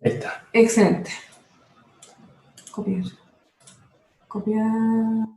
Ahí está. Excelente. Copiar. Copiar.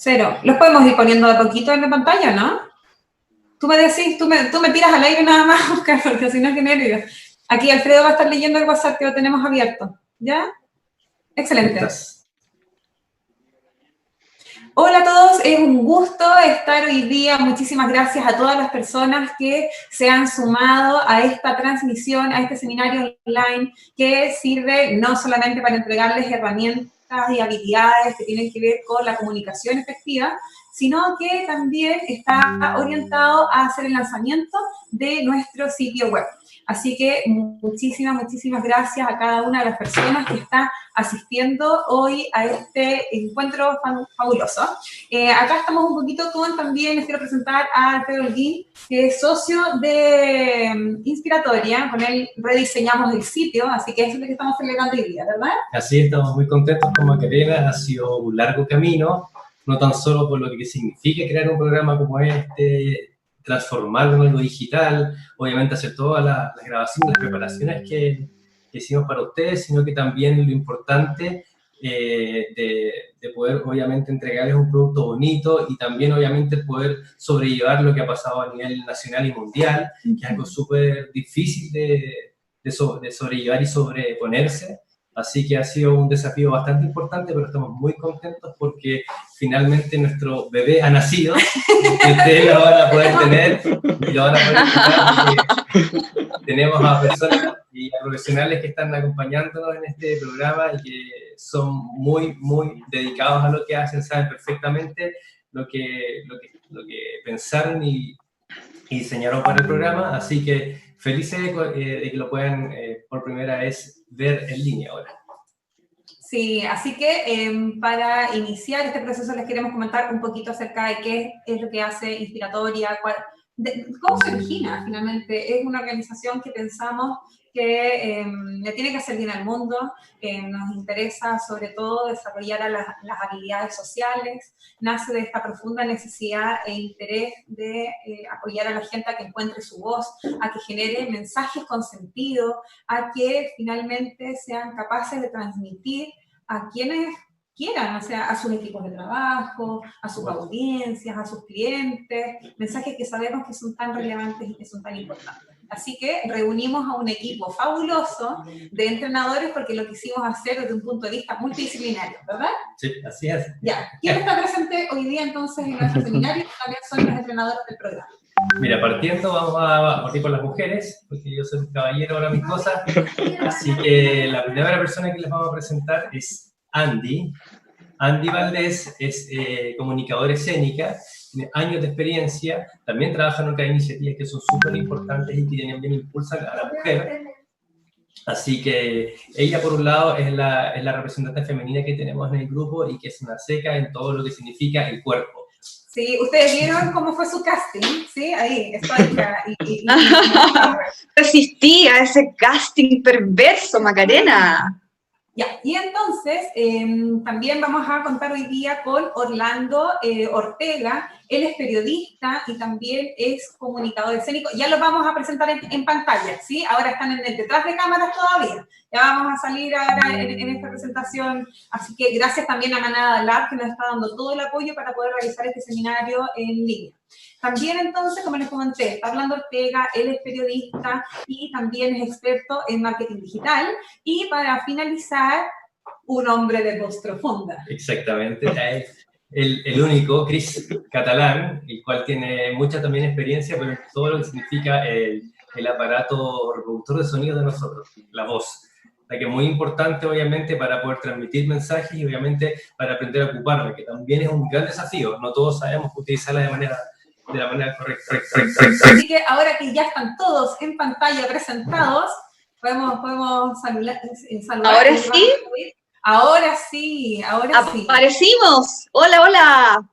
Cero. Los podemos ir poniendo de poquito en la pantalla, ¿no? Tú me decís, tú me tiras al aire nada más, Oscar, porque si no, qué nervios. Aquí Alfredo va a estar leyendo el WhatsApp que lo tenemos abierto. ¿Ya? Excelente. Hola a todos, es un gusto estar hoy día. Muchísimas gracias a todas las personas que se han sumado a esta transmisión, a este seminario online que sirve no solamente para entregarles herramientas y habilidades que tienen que ver con la comunicación efectiva, sino que también está orientado a hacer el lanzamiento de nuestro sitio web. Así que muchísimas gracias a cada una de las personas que está asistiendo hoy a este encuentro fabuloso. Acá estamos un poquito con también, les quiero presentar a Alfredo Holguín, que es socio de Inspiratoria, con él rediseñamos el sitio, así que eso es lo que estamos celebrando hoy día, ¿verdad? Así es, estamos muy contentos con Macarena, ha sido un largo camino, no tan solo por lo que significa crear un programa como este, transformarlo en algo digital, obviamente hacer todas las grabaciones, las preparaciones que hicimos para ustedes, sino que también lo importante de poder obviamente entregarles un producto bonito y también obviamente poder sobrellevar lo que ha pasado a nivel nacional y mundial, que es algo súper difícil de sobrellevar y sobreponerse. Así que ha sido un desafío bastante importante, pero estamos muy contentos porque finalmente nuestro bebé ha nacido y ustedes lo van a poder tener y lo van a poder disfrutar. Tenemos a personas y a profesionales que están acompañándonos en este programa y que son muy, muy dedicados a lo que hacen, saben perfectamente lo que pensaron y diseñaron para el programa, así que felices de que lo puedan por primera vez ver en línea ahora. Sí, así que para iniciar este proceso les queremos comentar un poquito acerca de qué es lo que hace Inspiratoria, cómo se origina finalmente. Es una organización que pensamos que le tiene que hacer bien al mundo, nos interesa sobre todo desarrollar las habilidades sociales, nace de esta profunda necesidad e interés de apoyar a la gente a que encuentre su voz, a que genere mensajes con sentido, a que finalmente sean capaces de transmitir a quienes quieran, o sea, a sus equipos de trabajo, a sus audiencias, a sus clientes, mensajes que sabemos que son tan relevantes y que son tan importantes. Así que reunimos a un equipo fabuloso de entrenadores porque lo quisimos hacer desde un punto de vista multidisciplinario, ¿verdad? Sí, así es. Ya. ¿Quién está presente hoy día entonces en nuestro seminario? También son los entrenadores del programa. Mira, partiendo vamos a partir por las mujeres, porque yo soy un caballero ahora mis cosas, así que la primera persona que les vamos a presentar es Andy. Andy Valdés es comunicadora escénica, tiene años de experiencia, también trabaja en otras iniciativas que son súper importantes y que también impulsan a la mujer. Así que ella, por un lado, es la representante femenina que tenemos en el grupo y que es una seca en todo lo que significa el cuerpo. Sí, ustedes vieron cómo fue su casting, ¿sí? Ahí, estoica. Resistí a ese casting perverso, Macarena. Ya, y entonces también vamos a contar hoy día con Orlando Ortega. Él es periodista y también es comunicador escénico. Ya lo vamos a presentar en pantalla, ¿sí? Ahora están en el detrás de cámaras todavía. Ya vamos a salir ahora en esta presentación. Así que gracias también a Manada Lab, que nos está dando todo el apoyo para poder realizar este seminario en línea. También entonces, como les comenté, está Orlando Ortega, él es periodista y también es experto en marketing digital. Y para finalizar, un hombre de voz profunda. Exactamente, el único, Chris Catalán, el cual tiene mucha también experiencia, pero en todo lo que significa el aparato reproductor de sonido de nosotros, la voz. La que es muy importante, obviamente, para poder transmitir mensajes y, obviamente, para aprender a ocuparla, que también es un gran desafío. No todos sabemos utilizarla de la manera correcta. Así que ahora que ya están todos en pantalla presentados, podemos saludar. ¿Ahora sí? Ahora sí, ahora sí. ¡Aparecimos! ¡Hola, hola!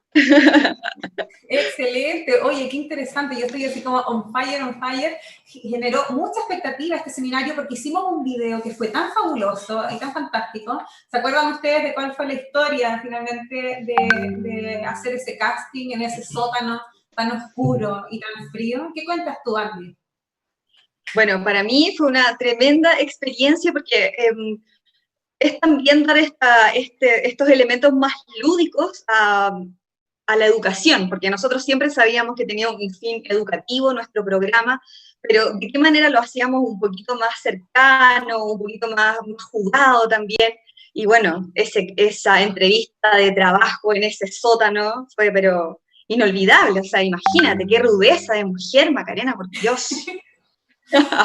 Excelente, oye, qué interesante, yo estoy así como on fire, generó mucha expectativa este seminario porque hicimos un video que fue tan fabuloso y tan fantástico. ¿Se acuerdan ustedes de cuál fue la historia finalmente de hacer ese casting en ese sótano tan oscuro y tan frío? ¿Qué cuentas tú, Andy? Bueno, para mí fue una tremenda experiencia porque es también dar estos elementos más lúdicos a la educación, porque nosotros siempre sabíamos que tenía un fin educativo nuestro programa, pero de qué manera lo hacíamos un poquito más cercano, un poquito más jugado también. Y bueno, esa entrevista de trabajo en ese sótano fue, pero inolvidable. O sea, imagínate, qué rudeza de mujer, Macarena, por Dios.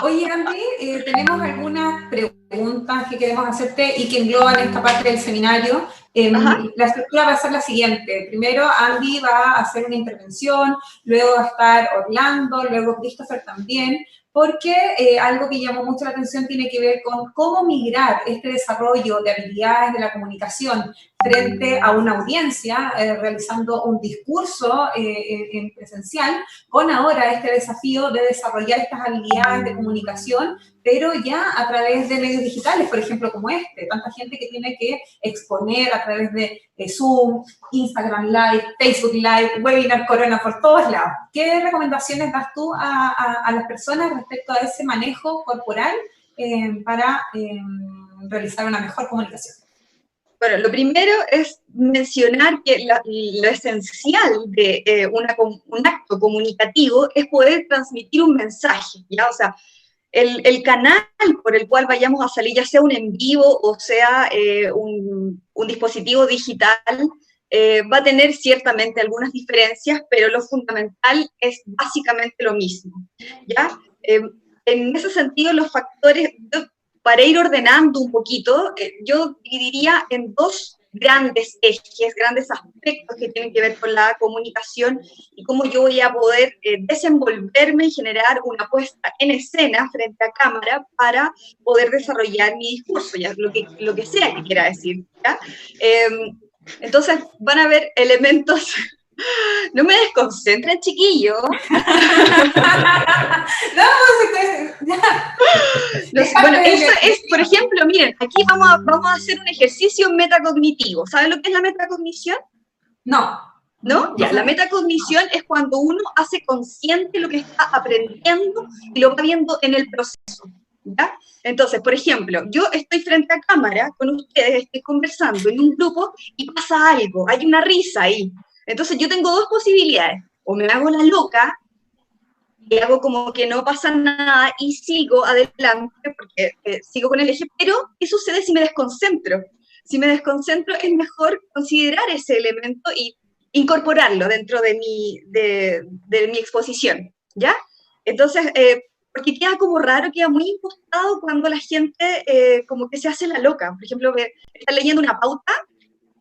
Oye, Andy, tenemos algunas preguntas que queremos hacerte y que engloban esta parte del seminario. La estructura va a ser la siguiente. Primero, Andy va a hacer una intervención, luego va a estar Orlando, luego Christopher también, porque algo que llamó mucho la atención tiene que ver con cómo migrar este desarrollo de habilidades de la comunicación frente a una audiencia, realizando un discurso en presencial, con ahora este desafío de desarrollar estas habilidades de comunicación, pero ya a través de medios digitales, por ejemplo, como este. Tanta gente que tiene que exponer a través de Zoom, Instagram Live, Facebook Live, webinar, corona por todos lados. ¿Qué recomendaciones das tú a las personas respecto a ese manejo corporal para realizar una mejor comunicación? Bueno, lo primero es mencionar que lo esencial de un acto comunicativo es poder transmitir un mensaje, ¿ya? O sea, el canal por el cual vayamos a salir, ya sea un en vivo o sea un dispositivo digital, va a tener ciertamente algunas diferencias, pero lo fundamental es básicamente lo mismo, ¿ya? En ese sentido, los factores, para ir ordenando un poquito, yo dividiría en dos grandes ejes, grandes aspectos que tienen que ver con la comunicación y cómo yo voy a poder desenvolverme y generar una puesta en escena frente a cámara para poder desarrollar mi discurso, ya lo que sea que quiera decir, ¿ya? Entonces van a haber elementos. No me desconcentren, chiquillos. No, Bueno, eso es, por ejemplo, miren, aquí vamos a hacer un ejercicio metacognitivo. ¿Saben lo que es la metacognición? No. ¿No? Ya, la metacognición es cuando uno hace consciente lo que está aprendiendo y lo va viendo en el proceso, ¿ya? Entonces, por ejemplo, yo estoy frente a cámara con ustedes, estoy conversando en un grupo y pasa algo, hay una risa ahí. Entonces yo tengo dos posibilidades, o me hago la loca y hago como que no pasa nada y sigo adelante porque sigo con el eje, pero ¿qué sucede si me desconcentro? Si me desconcentro es mejor considerar ese elemento y incorporarlo dentro de mi exposición, ¿ya? Entonces, porque queda como raro, queda muy impostado cuando la gente como que se hace la loca. Por ejemplo, está leyendo una pauta,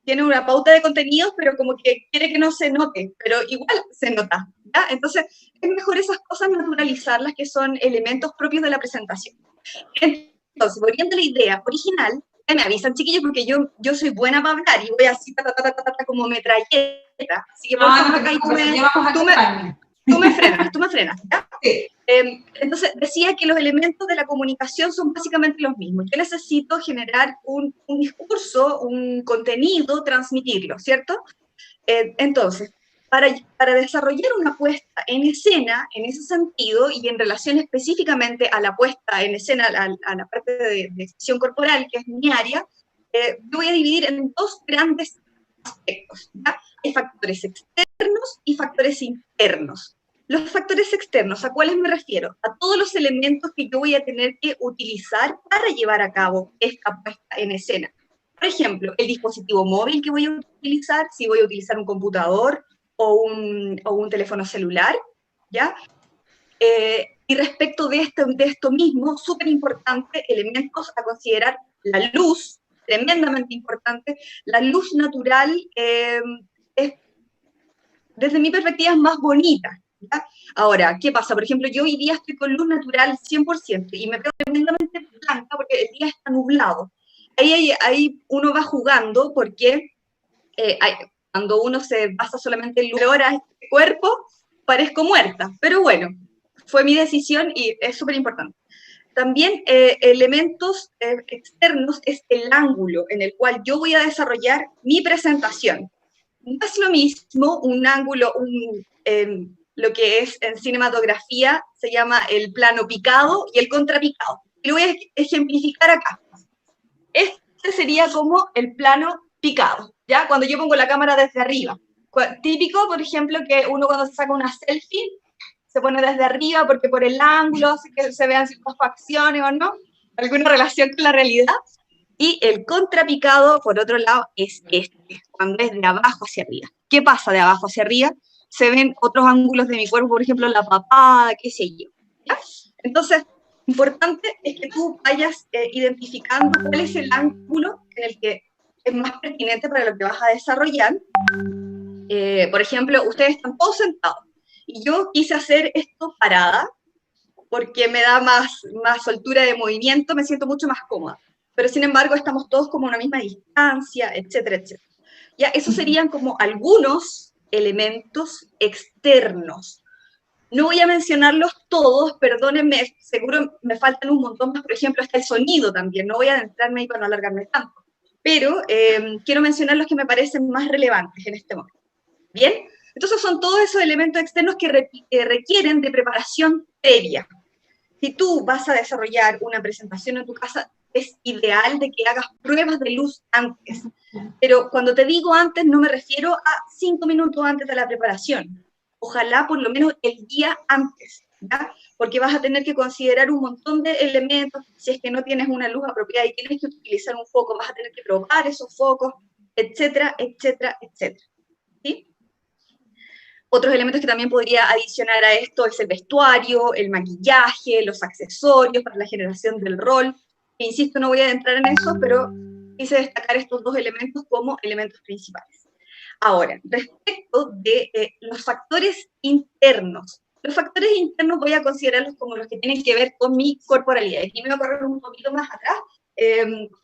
tiene una pauta de contenidos, pero como que quiere que no se note, pero igual se nota, ¿ya? Entonces, es mejor esas cosas naturalizarlas, que son elementos propios de la presentación. Entonces, volviendo a la idea original, me avisan, chiquillos, porque yo soy buena para hablar y voy así, como metralleta, así que tú me frenas, ¿ya? Sí. Entonces, decía que los elementos de la comunicación son básicamente los mismos. Yo necesito generar un discurso, un contenido, transmitirlo, ¿cierto? Entonces, para desarrollar una puesta en escena, en ese sentido, y en relación específicamente a la puesta en escena, a la parte de expresión corporal, que es mi área, yo voy a dividir en dos grandes aspectos, ¿ya? Hay factores externos y factores internos. Los factores externos, ¿a cuáles me refiero? A todos los elementos que yo voy a tener que utilizar para llevar a cabo esta puesta en escena. Por ejemplo, el dispositivo móvil que voy a utilizar, si voy a utilizar un computador o un teléfono celular, ¿ya? Y respecto de esto mismo, súper importante, elementos a considerar: la luz, tremendamente importante. La luz natural es, desde mi perspectiva, es más bonita, ¿ya? Ahora, ¿qué pasa? Por ejemplo, yo hoy día estoy con luz natural 100% y me veo tremendamente blanca porque el día está nublado. Ahí uno va jugando porque cuando uno se basa solamente en luz horas de cuerpo, parezco muerta. Pero bueno, fue mi decisión y es súper importante. También elementos externos es el ángulo en el cual yo voy a desarrollar mi presentación. No es lo mismo un ángulo, lo que es en cinematografía se llama el plano picado y el contrapicado. Lo voy a ejemplificar acá. Este sería como el plano picado, ¿ya? Cuando yo pongo la cámara desde arriba. Típico, por ejemplo, que uno cuando se saca una selfie se pone desde arriba porque por el ángulo hace que se vean ciertas facciones o no, alguna relación con la realidad. Y el contrapicado, por otro lado, es cuando es de abajo hacia arriba. ¿Qué pasa de abajo hacia arriba? Se ven otros ángulos de mi cuerpo, por ejemplo, la papada, qué sé yo, ¿ya? Entonces, importante es que tú vayas identificando cuál es el ángulo en el que es más pertinente para lo que vas a desarrollar. Por ejemplo, ustedes están todos sentados y yo quise hacer esto parada porque me da más soltura de movimiento, me siento mucho más cómoda. Pero sin embargo estamos todos como a una misma distancia, etcétera, etcétera. Ya, esos serían como algunos elementos externos. No voy a mencionarlos todos, perdónenme, seguro me faltan un montón más. Por ejemplo, está el sonido también, no voy a adentrarme ahí para no alargarme tanto. Pero quiero mencionar los que me parecen más relevantes en este momento. ¿Bien? Entonces son todos esos elementos externos que requieren de preparación previa. Si tú vas a desarrollar una presentación en tu casa, es ideal de que hagas pruebas de luz antes. Pero cuando te digo antes, no me refiero a 5 minutos antes de la preparación. Ojalá por lo menos el día antes, ¿ya? Porque vas a tener que considerar un montón de elementos. Si es que no tienes una luz apropiada y tienes que utilizar un foco, vas a tener que probar esos focos, etcétera, etcétera, etcétera. ¿Sí? Otros elementos que también podría adicionar a esto es el vestuario, el maquillaje, los accesorios para la generación del rol. E insisto, no voy a entrar en eso, pero quise destacar estos 2 elementos como elementos principales. Ahora, respecto de los factores internos. Los factores internos voy a considerarlos como los que tienen que ver con mi corporalidad. Aquí me voy a correr un poquito más atrás.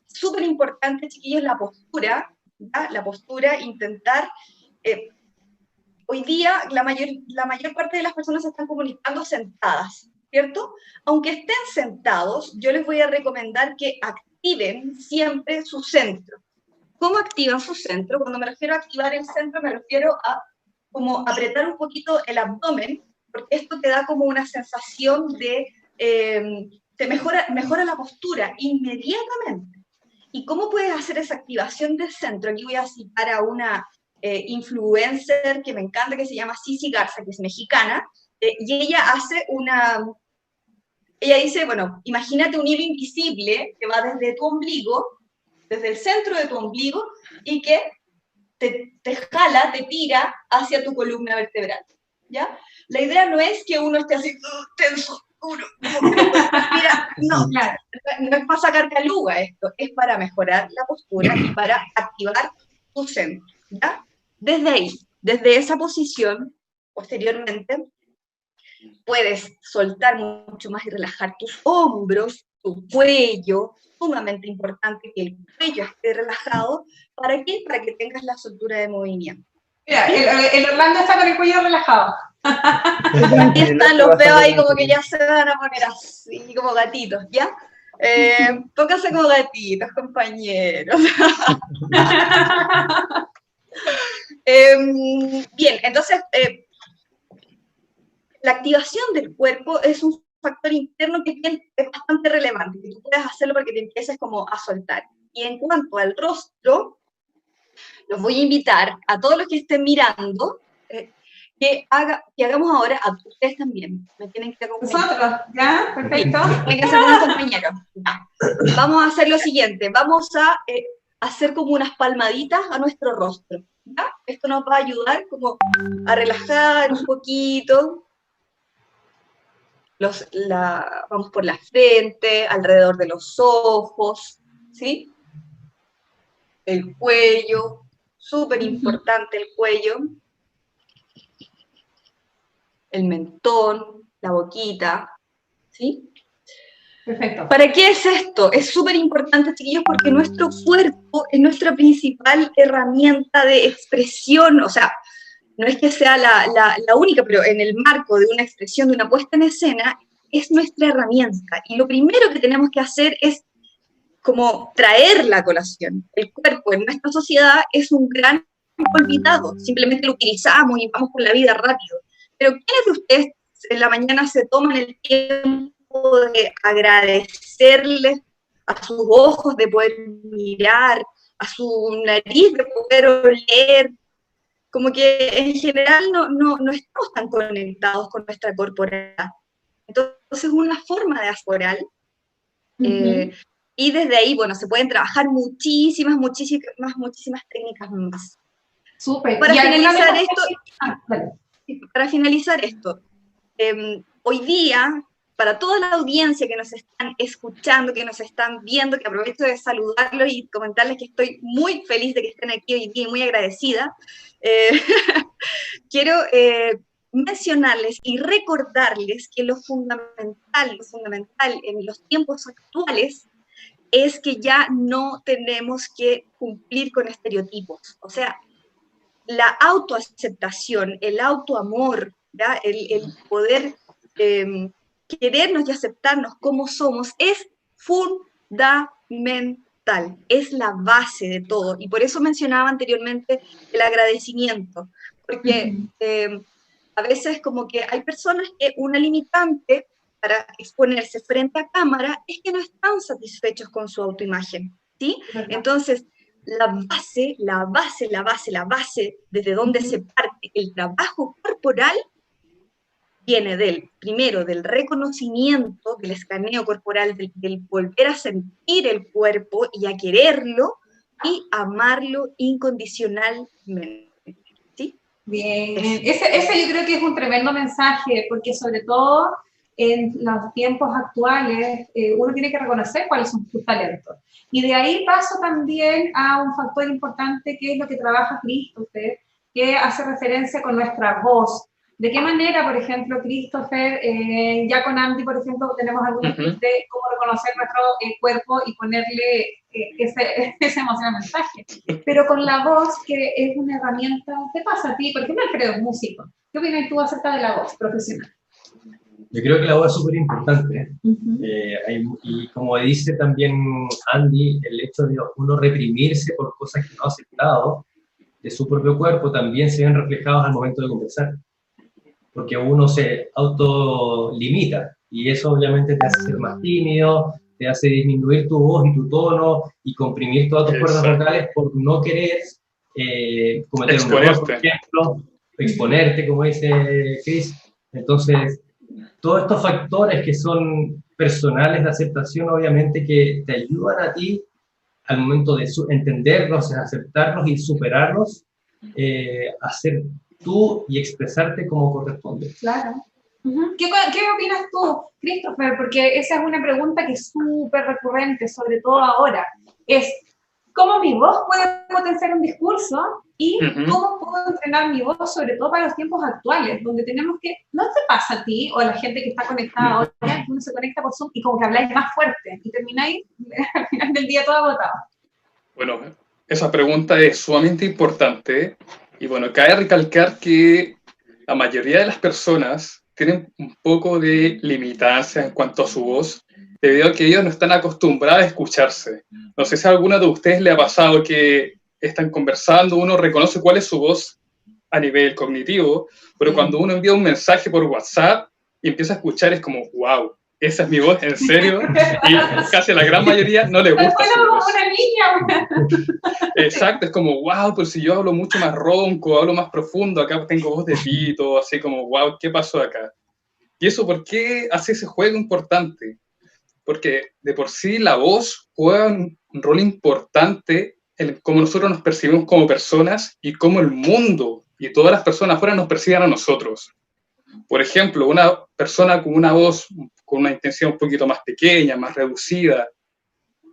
Súper importante, chiquillos, la postura. ¿Ya? La postura, intentar... hoy día la mayor parte de las personas se están comunicando sentadas, ¿cierto? Aunque estén sentados, yo les voy a recomendar que activen siempre su centro. ¿Cómo activan su centro? Cuando me refiero a activar el centro, me refiero a como apretar un poquito el abdomen, porque esto te da como una sensación de, te mejora la postura inmediatamente. ¿Y cómo puedes hacer esa activación del centro? Aquí voy a citar a una influencer que me encanta, que se llama Cici Garza, que es mexicana, y ella dice, bueno, imagínate un hilo invisible que va desde tu ombligo, desde el centro de tu ombligo, y que te jala, te tira hacia tu columna vertebral, ¿ya? La idea no es que uno esté así, tenso, duro, mira, no, claro, no es para sacar caluga esto, es para mejorar la postura y para activar tu centro, ¿ya? Desde ahí, desde esa posición, posteriormente, puedes soltar mucho más y relajar tus hombros, tu cuello, sumamente importante que el cuello esté relajado. ¿Para qué? Para que tengas la soltura de movimiento. Mira, el Orlando está con el cuello relajado. Aquí están, los veo ahí como que ya se van a poner así, como gatitos, ¿ya? Pónganse como gatitos, compañeros. Bien, entonces, la activación del cuerpo es un factor interno que es bastante relevante, que tú puedes hacerlo para que te empieces como a soltar. Y en cuanto al rostro, los voy a invitar a todos los que estén mirando, que hagamos ahora, a ustedes también, me tienen que acompañar. Nosotros, ¿ya? Perfecto. Tienen que ser buenos compañeros. Ya. Vamos a hacer lo siguiente, vamos a hacer como unas palmaditas a nuestro rostro. ¿Ya? Esto nos va a ayudar como a relajar un poquito. Vamos por la frente, alrededor de los ojos, ¿sí? El cuello, súper importante el cuello. El mentón, la boquita, ¿sí? Perfecto. ¿Para qué es esto? Es súper importante, chiquillos, porque nuestro cuerpo es nuestra principal herramienta de expresión, o sea, no es que sea la única, pero en el marco de una expresión, de una puesta en escena, es nuestra herramienta. Y lo primero que tenemos que hacer es como traer la colación. El cuerpo en nuestra sociedad es un gran olvidado, simplemente lo utilizamos y vamos por la vida rápido. Pero ¿quiénes de ustedes en la mañana se toman el tiempo de agradecerles a sus ojos de poder mirar, a su nariz de poder oler? Como que en general no estamos tan conectados con nuestra corporalidad. Entonces, una forma de hacer oral, y desde ahí, bueno, se pueden trabajar muchísimas técnicas más. Súper. Para finalizar esto, hoy día, para toda la audiencia que nos están escuchando, que nos están viendo, que aprovecho de saludarlos y comentarles que estoy muy feliz de que estén aquí hoy día y muy agradecida, quiero mencionarles y recordarles que lo fundamental en los tiempos actuales es que ya no tenemos que cumplir con estereotipos. O sea, la autoaceptación, el autoamor, ¿ya? El poder querernos y aceptarnos como somos es fundamental, es la base de todo. Y por eso mencionaba anteriormente el agradecimiento, porque a veces como que hay personas que una limitante para exponerse frente a cámara es que no están satisfechos con su autoimagen, ¿sí? Entonces, la base, desde donde se parte el trabajo corporal, viene primero del reconocimiento, del escaneo corporal, del volver a sentir el cuerpo y a quererlo y amarlo incondicionalmente, ¿sí? Bien, ese yo creo que es un tremendo mensaje, porque sobre todo en los tiempos actuales uno tiene que reconocer cuáles son sus talentos. Y de ahí paso también a un factor importante que es lo que trabaja Christopher, que hace referencia con nuestra voz. ¿De qué manera, por ejemplo, Christopher, ya con Andy, por ejemplo, tenemos algunos tips de cómo reconocer nuestro cuerpo y ponerle ese emocional mensaje? Pero con la voz, que es una herramienta, ¿qué pasa a ti? Por ejemplo, Alfredo es músico. ¿Qué opinas tú acerca de la voz profesional? Yo creo que la voz es súper importante. Y como dice también Andy, el hecho de uno reprimirse por cosas que no ha aceptado de su propio cuerpo también se ven reflejados al momento de conversar. Porque uno se autolimita y eso obviamente te hace ser más tímido, te hace disminuir tu voz y tu tono y comprimir todas tus cuerdas vocales por no querer cometer un error, por ejemplo, exponerte, como dice Chris. Entonces, todos estos factores que son personales de aceptación, obviamente que te ayudan a ti al momento de entenderlos, aceptarlos y superarlos, a ser tú y expresarte como corresponde. Claro. ¿Qué opinas tú, Christopher? Porque esa es una pregunta que es súper recurrente, sobre todo ahora. Es, ¿cómo mi voz puede potenciar un discurso? Y ¿cómo puedo entrenar mi voz, sobre todo para los tiempos actuales, donde tenemos que, ¿no te pasa a ti o a la gente que está conectada ahora, que uno se conecta por Zoom y como que habláis más fuerte y termináis al final del día todo agotado? Bueno, esa pregunta es sumamente importante y bueno, cabe recalcar que la mayoría de las personas tienen un poco de limitancia en cuanto a su voz, debido a que ellos no están acostumbrados a escucharse. No sé si a alguno de ustedes le ha pasado que están conversando, uno reconoce cuál es su voz a nivel cognitivo, pero cuando uno envía un mensaje por WhatsApp y empieza a escuchar es como, wow, esa es mi voz, ¿en serio? Y casi a la gran mayoría no le gusta su voz. Una niña. Exacto, es como, wow, pero si yo hablo mucho más ronco, hablo más profundo, acá tengo voz de pito, así como, wow, ¿qué pasó acá? ¿Y eso por qué hace ese juego importante? Porque de por sí la voz juega un rol importante en cómo nosotros nos percibimos como personas y cómo el mundo y todas las personas afuera nos perciben a nosotros. Por ejemplo, una persona con una voz con una intención un poquito más pequeña, más reducida,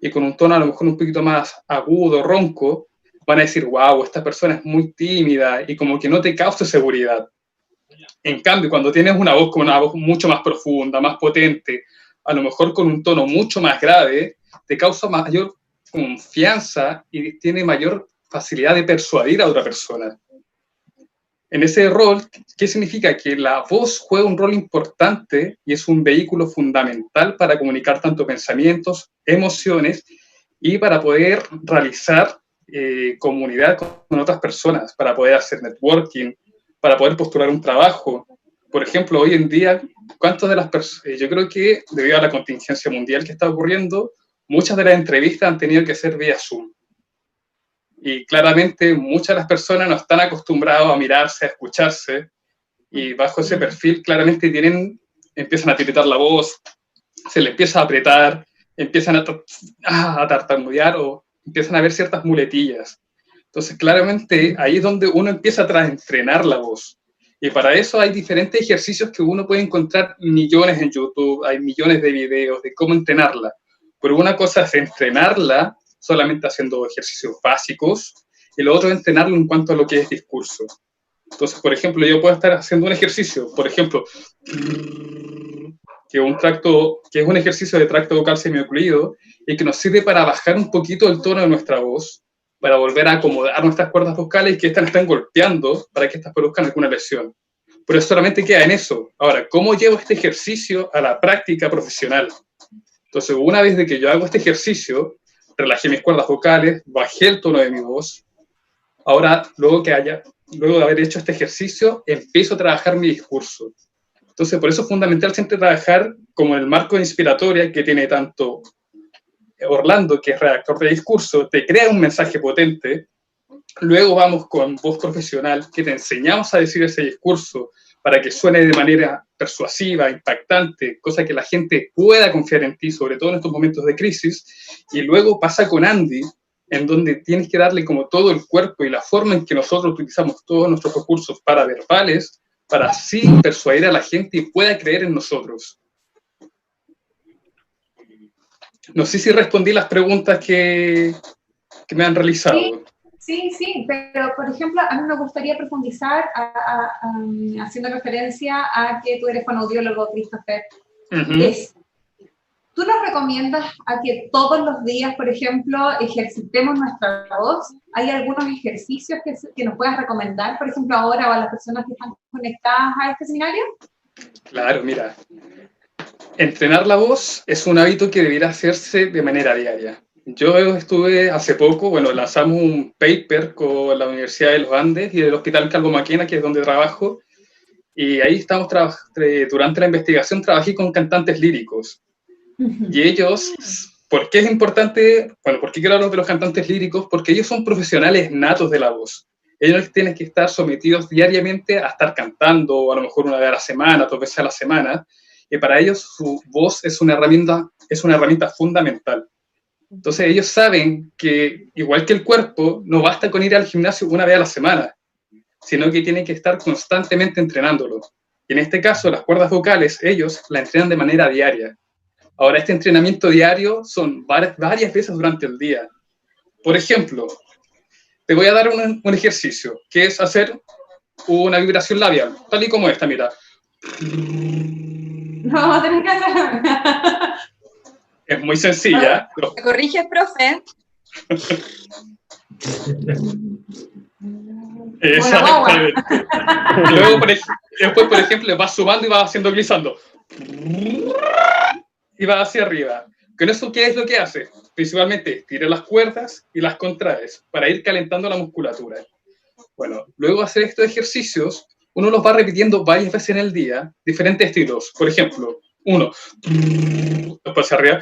y con un tono a lo mejor un poquito más agudo, ronco, van a decir, wow, esta persona es muy tímida y como que no te causa seguridad. En cambio, cuando tienes una voz como una voz mucho más profunda, más potente, a lo mejor con un tono mucho más grave, te causa mayor confianza y tiene mayor facilidad de persuadir a otra persona. En ese rol, ¿qué significa? Que la voz juega un rol importante y es un vehículo fundamental para comunicar tanto pensamientos, emociones y para poder realizar comunidad con otras personas, para poder hacer networking, para poder postular un trabajo. Por ejemplo, hoy en día, ¿cuántas de las personas? Yo creo que debido a la contingencia mundial que está ocurriendo, muchas de las entrevistas han tenido que ser vía Zoom. Y claramente muchas de las personas no están acostumbradas a mirarse, a escucharse, y bajo ese perfil claramente empiezan a tiritar la voz, se les empieza a apretar, empiezan a tartamudear o empiezan a ver ciertas muletillas. Entonces claramente ahí es donde uno empieza a entrenar la voz. Y para eso hay diferentes ejercicios que uno puede encontrar millones en YouTube, hay millones de videos de cómo entrenarla. Pero una cosa es entrenarla solamente haciendo ejercicios básicos, y lo otro es entrenarlo en cuanto a lo que es discurso. Entonces, por ejemplo, yo puedo estar haciendo un ejercicio, por ejemplo, que es un ejercicio de tracto vocal semiocluido y que nos sirve para bajar un poquito el tono de nuestra voz, para volver a acomodar nuestras cuerdas vocales y que estas no estén golpeando para que estas produzcan alguna lesión. Pero solamente queda en eso. Ahora, ¿cómo llevo este ejercicio a la práctica profesional? Entonces, una vez de que yo hago este ejercicio, relajé mis cuerdas vocales, bajé el tono de mi voz. Ahora, luego de haber hecho este ejercicio, empiezo a trabajar mi discurso. Entonces, por eso es fundamental siempre trabajar como el marco de inspiratoria que tiene tanto Orlando, que es redactor de discurso, te crea un mensaje potente. Luego vamos con voz profesional, que te enseñamos a decir ese discurso para que suene de manera persuasiva, impactante, cosa que la gente pueda confiar en ti, sobre todo en estos momentos de crisis. Y luego pasa con Andy, en donde tienes que darle como todo el cuerpo y la forma en que nosotros utilizamos todos nuestros recursos paraverbales para así persuadir a la gente y pueda creer en nosotros. No sé si respondí las preguntas que me han realizado. Sí, pero por ejemplo, a mí me gustaría profundizar haciendo referencia a que tú eres fonoaudiólogo, Christopher. ¿Tú nos recomiendas a que todos los días, por ejemplo, ejercitemos nuestra voz? ¿Hay algunos ejercicios que nos puedas recomendar, por ejemplo, ahora o a las personas que están conectadas a este seminario? Claro, mira. Entrenar la voz es un hábito que debería hacerse de manera diaria. Yo estuve hace poco, bueno, lanzamos un paper con la Universidad de los Andes y el Hospital Calvo Maquena, que es donde trabajo, y ahí estamos durante la investigación trabajé con cantantes líricos. Y ellos, ¿por qué es importante? Bueno, ¿por qué quiero hablar de los cantantes líricos? Porque ellos son profesionales natos de la voz. Ellos tienen que estar sometidos diariamente a estar cantando, a lo mejor una vez a la semana, 2 veces a la semana, y para ellos su voz es una herramienta fundamental. Entonces ellos saben que, igual que el cuerpo, no basta con ir al gimnasio una vez a la semana, sino que tienen que estar constantemente entrenándolo. Y en este caso, las cuerdas vocales, ellos la entrenan de manera diaria. Ahora, este entrenamiento diario son varias veces durante el día. Por ejemplo, te voy a dar un ejercicio, que es hacer una vibración labial, tal y como esta, mira. No, tenés que hacerlo. Es muy sencilla. ¿Me corriges, profe? Exactamente. Luego, después, por ejemplo, vas sumando y vas haciendo glissando. Y vas hacia arriba. ¿Con eso qué es lo que hace? Principalmente, tira las cuerdas y las contraes para ir calentando la musculatura. Bueno, luego de hacer estos ejercicios, uno los va repitiendo varias veces en el día, diferentes estilos. Por ejemplo, uno, después hacia arriba.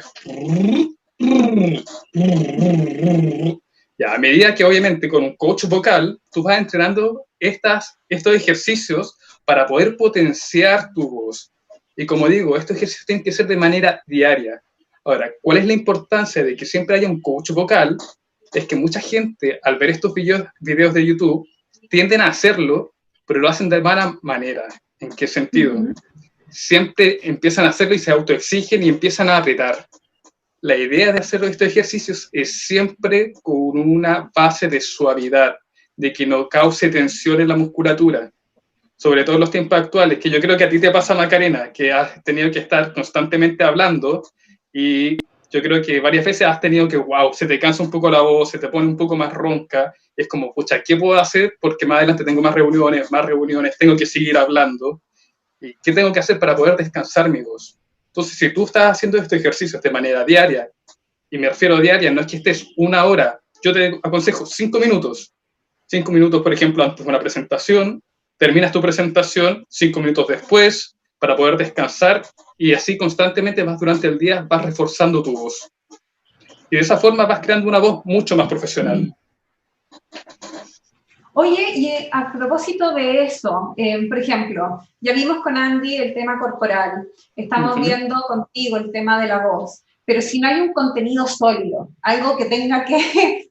Ya, a medida que obviamente con un coach vocal, tú vas entrenando estos ejercicios para poder potenciar tu voz. Y como digo, estos ejercicios tienen que ser de manera diaria. Ahora, ¿cuál es la importancia de que siempre haya un coach vocal? Es que mucha gente, al ver estos videos de YouTube, tienden a hacerlo, pero lo hacen de mala manera. ¿En qué sentido? Siempre empiezan a hacerlo y se autoexigen y empiezan a apretar. La idea de hacer estos ejercicios es siempre con una base de suavidad, de que no cause tensión en la musculatura. Sobre todo en los tiempos actuales, que yo creo que a ti te pasa, Macarena, que has tenido que estar constantemente hablando y yo creo que varias veces has tenido que, se te cansa un poco la voz, se te pone un poco más ronca, es como, pucha, ¿qué puedo hacer? Porque más adelante tengo más reuniones, tengo que seguir hablando. ¿Y qué tengo que hacer para poder descansar mi voz? Entonces, si tú estás haciendo estos ejercicios de manera diaria, y me refiero a diaria, no es que estés 1 hora, yo te aconsejo 5 minutos. 5 minutos, por ejemplo, antes de una presentación, terminas tu presentación 5 minutos después para poder descansar y así constantemente vas durante el día, vas reforzando tu voz. Y de esa forma vas creando una voz mucho más profesional. Oye, y a propósito de eso, por ejemplo, ya vimos con Andy el tema corporal, estamos viendo contigo el tema de la voz, pero si no hay un contenido sólido, algo que tenga que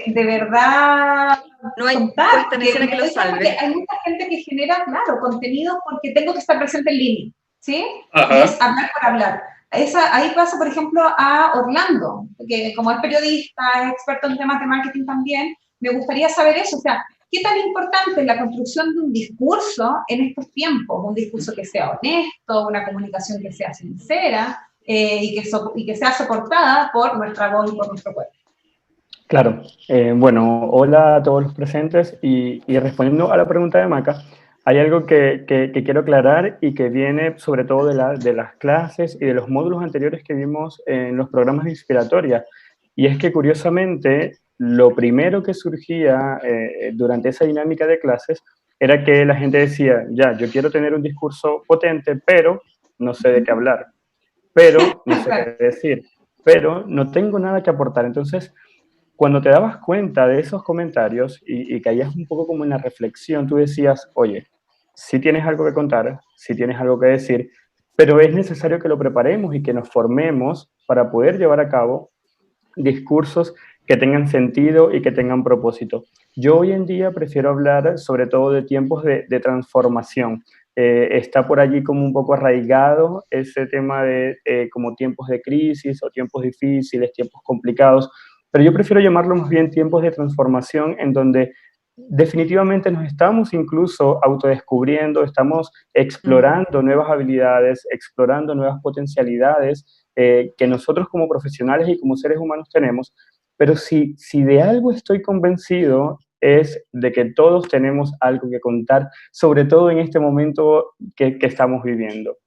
de verdad no hay contar, que lo salve. Hay mucha gente que genera, claro, contenido porque tengo que estar presente en línea, ¿sí? Ajá. Y es hablar por hablar. Ahí pasa, por ejemplo, a Orlando, que como es periodista, es experto en temas de marketing también. Me gustaría saber eso, o sea, ¿qué tan importante es la construcción de un discurso en estos tiempos? Un discurso que sea honesto, una comunicación que sea sincera y que sea soportada por nuestra voz y por nuestro cuerpo. Claro. Bueno, hola a todos los presentes y respondiendo a la pregunta de Maca, hay algo que quiero aclarar y que viene sobre todo de las clases y de los módulos anteriores que vimos en los programas de inspiratoria. Y es que curiosamente lo primero que surgía durante esa dinámica de clases era que la gente decía, ya, yo quiero tener un discurso potente, pero no sé de qué hablar, pero no sé qué decir, pero no tengo nada que aportar. Entonces, cuando te dabas cuenta de esos comentarios y caías un poco como en la reflexión, tú decías, oye, sí tienes algo que contar, sí tienes algo que decir, pero es necesario que lo preparemos y que nos formemos para poder llevar a cabo discursos que tengan sentido y que tengan propósito. Yo hoy en día prefiero hablar sobre todo de tiempos de transformación. Está por allí como un poco arraigado ese tema de como tiempos de crisis o tiempos difíciles, tiempos complicados, pero yo prefiero llamarlo más bien tiempos de transformación en donde definitivamente nos estamos incluso autodescubriendo, estamos explorando nuevas habilidades, explorando nuevas potencialidades que nosotros como profesionales y como seres humanos tenemos, pero si de algo estoy convencido es de que todos tenemos algo que contar, sobre todo en este momento que estamos viviendo.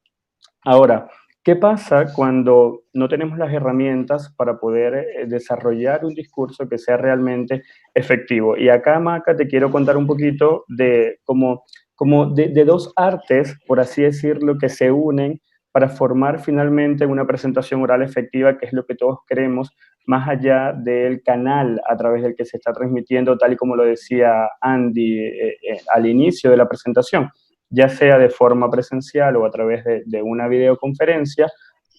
Ahora, ¿qué pasa cuando no tenemos las herramientas para poder desarrollar un discurso que sea realmente efectivo? Y acá, Maca, te quiero contar un poquito de de dos artes, por así decirlo, que se unen para formar finalmente una presentación oral efectiva, que es lo que todos queremos, más allá del canal a través del que se está transmitiendo, tal y como lo decía Andy al inicio de la presentación, ya sea de forma presencial o a través de una videoconferencia,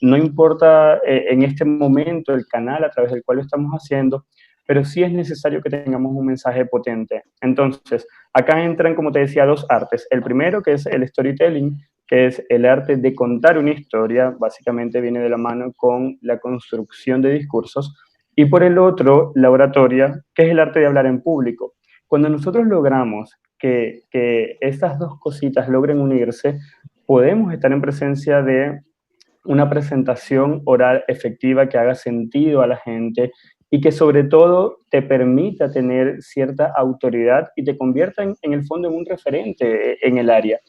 no importa en este momento el canal a través del cual lo estamos haciendo, pero sí es necesario que tengamos un mensaje potente. Entonces, acá entran, como te decía, dos artes. El primero, que es el storytelling, que es el arte de contar una historia, básicamente viene de la mano con la construcción de discursos, y por el otro, la oratoria, que es el arte de hablar en público. Cuando nosotros logramos que estas dos cositas logren unirse, podemos estar en presencia de una presentación oral efectiva que haga sentido a la gente y que sobre todo te permita tener cierta autoridad y te convierta en el fondo en un referente en el área.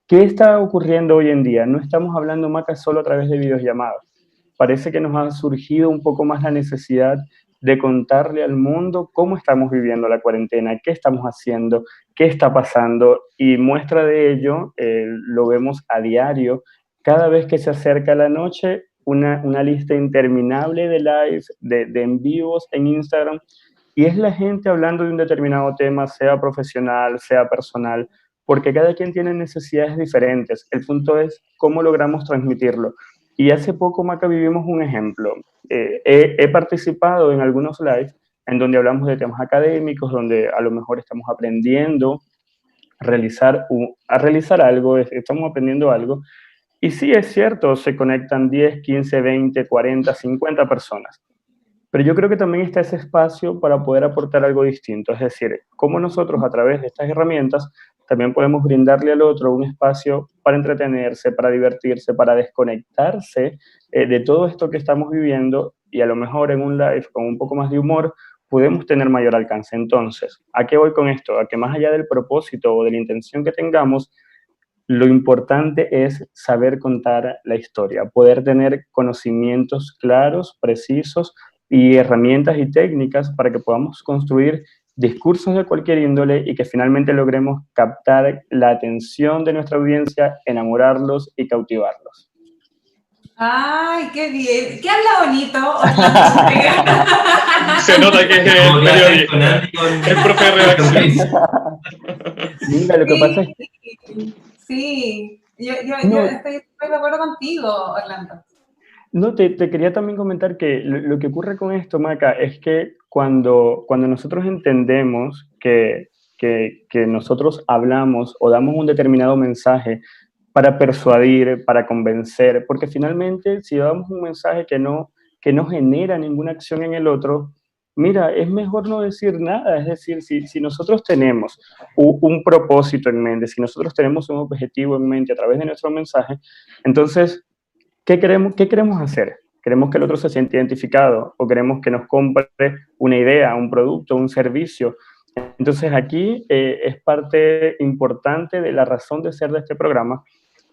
¿Qué está ocurriendo hoy en día? No estamos hablando, Maca, solo a través de videollamadas. Parece que nos ha surgido un poco más la necesidad de contarle al mundo cómo estamos viviendo la cuarentena, qué estamos haciendo, qué está pasando, y muestra de ello lo vemos a diario. Cada vez que se acerca la noche, una lista interminable de lives, de en vivos en Instagram, y es la gente hablando de un determinado tema, sea profesional, sea personal, porque cada quien tiene necesidades diferentes. El punto es cómo logramos transmitirlo. Y hace poco, Maca, vivimos un ejemplo. He participado en algunos lives en donde hablamos de temas académicos, donde a lo mejor estamos aprendiendo a realizar algo, estamos aprendiendo algo. Y sí, es cierto, se conectan 10, 15, 20, 40, 50 personas. Pero yo creo que también está ese espacio para poder aportar algo distinto. Es decir, cómo nosotros a través de estas herramientas también podemos brindarle al otro un espacio para entretenerse, para divertirse, para desconectarse de todo esto que estamos viviendo, y a lo mejor en un live con un poco más de humor podemos tener mayor alcance. Entonces, ¿a qué voy con esto? A que más allá del propósito o de la intención que tengamos, lo importante es saber contar la historia, poder tener conocimientos claros, precisos y herramientas y técnicas para que podamos construir discursos de cualquier índole y que finalmente logremos captar la atención de nuestra audiencia, enamorarlos y cautivarlos. ¡Ay, qué bien! ¿Qué habla bonito, Orlando? Se nota que es el periodista, el profe de redacción. Mira, lo que pasa es... Sí, yo No. estoy de acuerdo contigo, Orlando. No, te quería también comentar que lo que ocurre con esto, Maca, es que cuando nosotros entendemos que nosotros hablamos o damos un determinado mensaje para persuadir, para convencer, porque finalmente si damos un mensaje que no genera ninguna acción en el otro, mira, es mejor no decir nada. Es decir, si nosotros tenemos un propósito en mente, si nosotros tenemos un objetivo en mente a través de nuestro mensaje, entonces, ¿qué queremos hacer? ¿Queremos que el otro se sienta identificado o queremos que nos compre una idea, un producto, un servicio? Entonces aquí es parte importante de la razón de ser de este programa,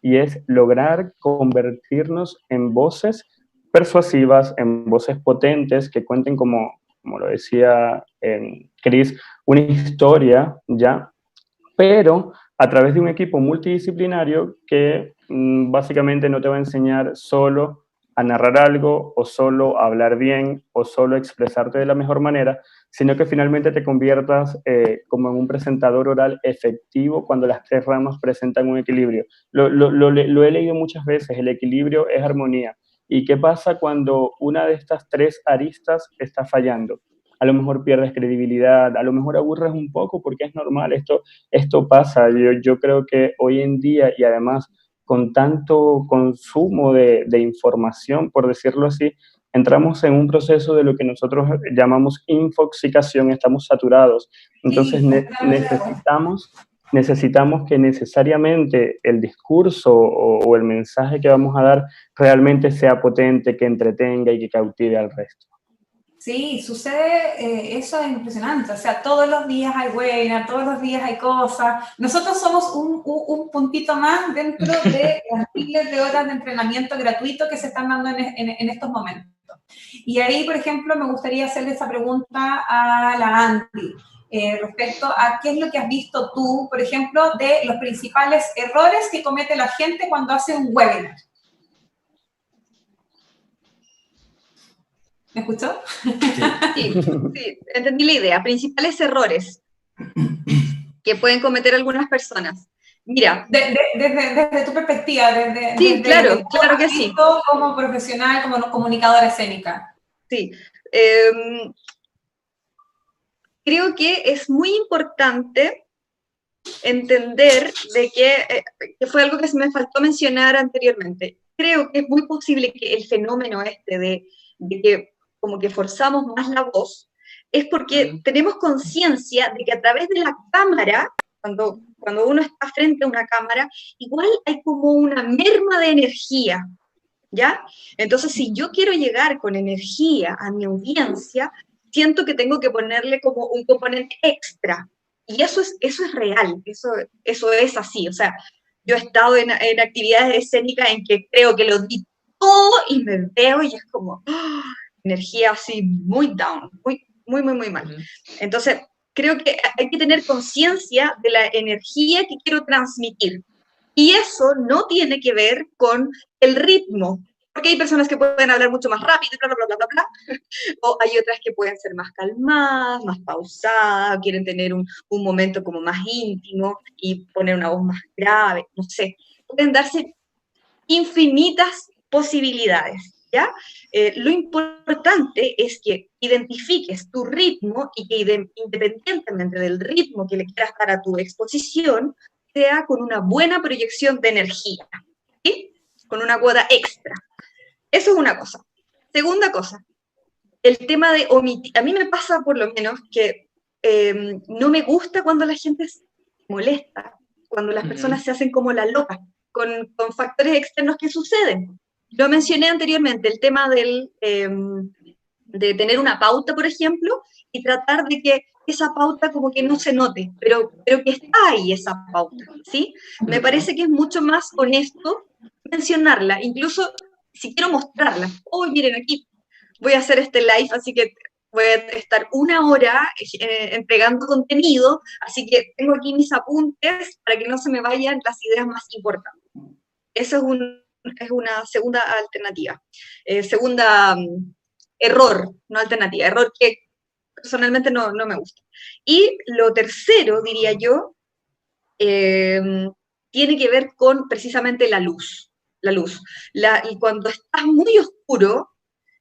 y es lograr convertirnos en voces persuasivas, en voces potentes que cuenten, como lo decía Chris, una historia, ¿ya? Pero a través de un equipo multidisciplinario que básicamente no te va a enseñar solo a narrar algo o solo a hablar bien o solo a expresarte de la mejor manera, sino que finalmente te conviertas como en un presentador oral efectivo cuando las tres ramas presentan un equilibrio. Lo he leído muchas veces, el equilibrio es armonía. ¿Y qué pasa cuando una de estas tres aristas está fallando? A lo mejor pierdes credibilidad, a lo mejor aburres un poco porque es normal, esto pasa. Yo creo que hoy en día, y además con tanto consumo de información, por decirlo así, entramos en un proceso de lo que nosotros llamamos infoxicación, estamos saturados. Entonces Sí, totalmente de acuerdo. necesitamos que necesariamente el discurso o el mensaje que vamos a dar realmente sea potente, que entretenga y que cautive al resto. Sí, sucede, eso es impresionante, o sea, todos los días hay webinar, todos los días hay cosas. Nosotros somos un puntito más dentro de las miles de horas de entrenamiento gratuito que se están dando en estos momentos. Y ahí, por ejemplo, me gustaría hacerle esa pregunta a la Andy, respecto a qué es lo que has visto tú, por ejemplo, de los principales errores que comete la gente cuando hace un webinar. ¿Me escuchó? Sí, sí, entendí la idea. Principales errores que pueden cometer algunas personas. Mira. Desde tu perspectiva, Sí, claro, claro que sí. Como profesional, como comunicadora escénica. Sí. Creo que es muy importante entender de que fue algo que se me faltó mencionar anteriormente. Creo que es muy posible que el fenómeno de que como que forzamos más la voz es porque tenemos conciencia de que a través de la cámara, cuando uno está frente a una cámara, igual hay como una merma de energía, ¿ya? Entonces, si yo quiero llegar con energía a mi audiencia, siento que tengo que ponerle como un componente extra. Y eso es real, eso es así. O sea, yo he estado en actividades escénicas en que creo que lo di todo y me veo y es como energía así muy down, muy mal. Entonces, creo que hay que tener conciencia de la energía que quiero transmitir. Y eso no tiene que ver con el ritmo, porque hay personas que pueden hablar mucho más rápido, bla, bla, bla, bla, bla, o hay otras que pueden ser más calmadas, más pausadas, quieren tener un momento como más íntimo y poner una voz más grave, no sé. Pueden darse infinitas posibilidades, ¿ya? Lo importante es que identifiques tu ritmo y que independientemente del ritmo que le quieras dar a tu exposición, sea con una buena proyección de energía, ¿sí? Con una cuota extra. Eso es una cosa. Segunda cosa, el tema de omitir. A mí me pasa por lo menos que no me gusta cuando la gente se molesta, cuando las personas se hacen como la loca, con factores externos que suceden. Lo mencioné anteriormente, el tema de tener una pauta, por ejemplo, y tratar de que esa pauta como que no se note, pero que está ahí esa pauta, ¿sí? Me parece que es mucho más honesto mencionarla, incluso si quiero mostrarla. Hoy miren, aquí voy a hacer este live, así que voy a estar 1 hora entregando contenido, así que tengo aquí mis apuntes para que no se me vayan las ideas más importantes. Eso es una segunda alternativa. Segunda error, no alternativa, error que personalmente no me gusta. Y lo tercero, diría yo, tiene que ver con precisamente la luz. Y cuando estás muy oscuro,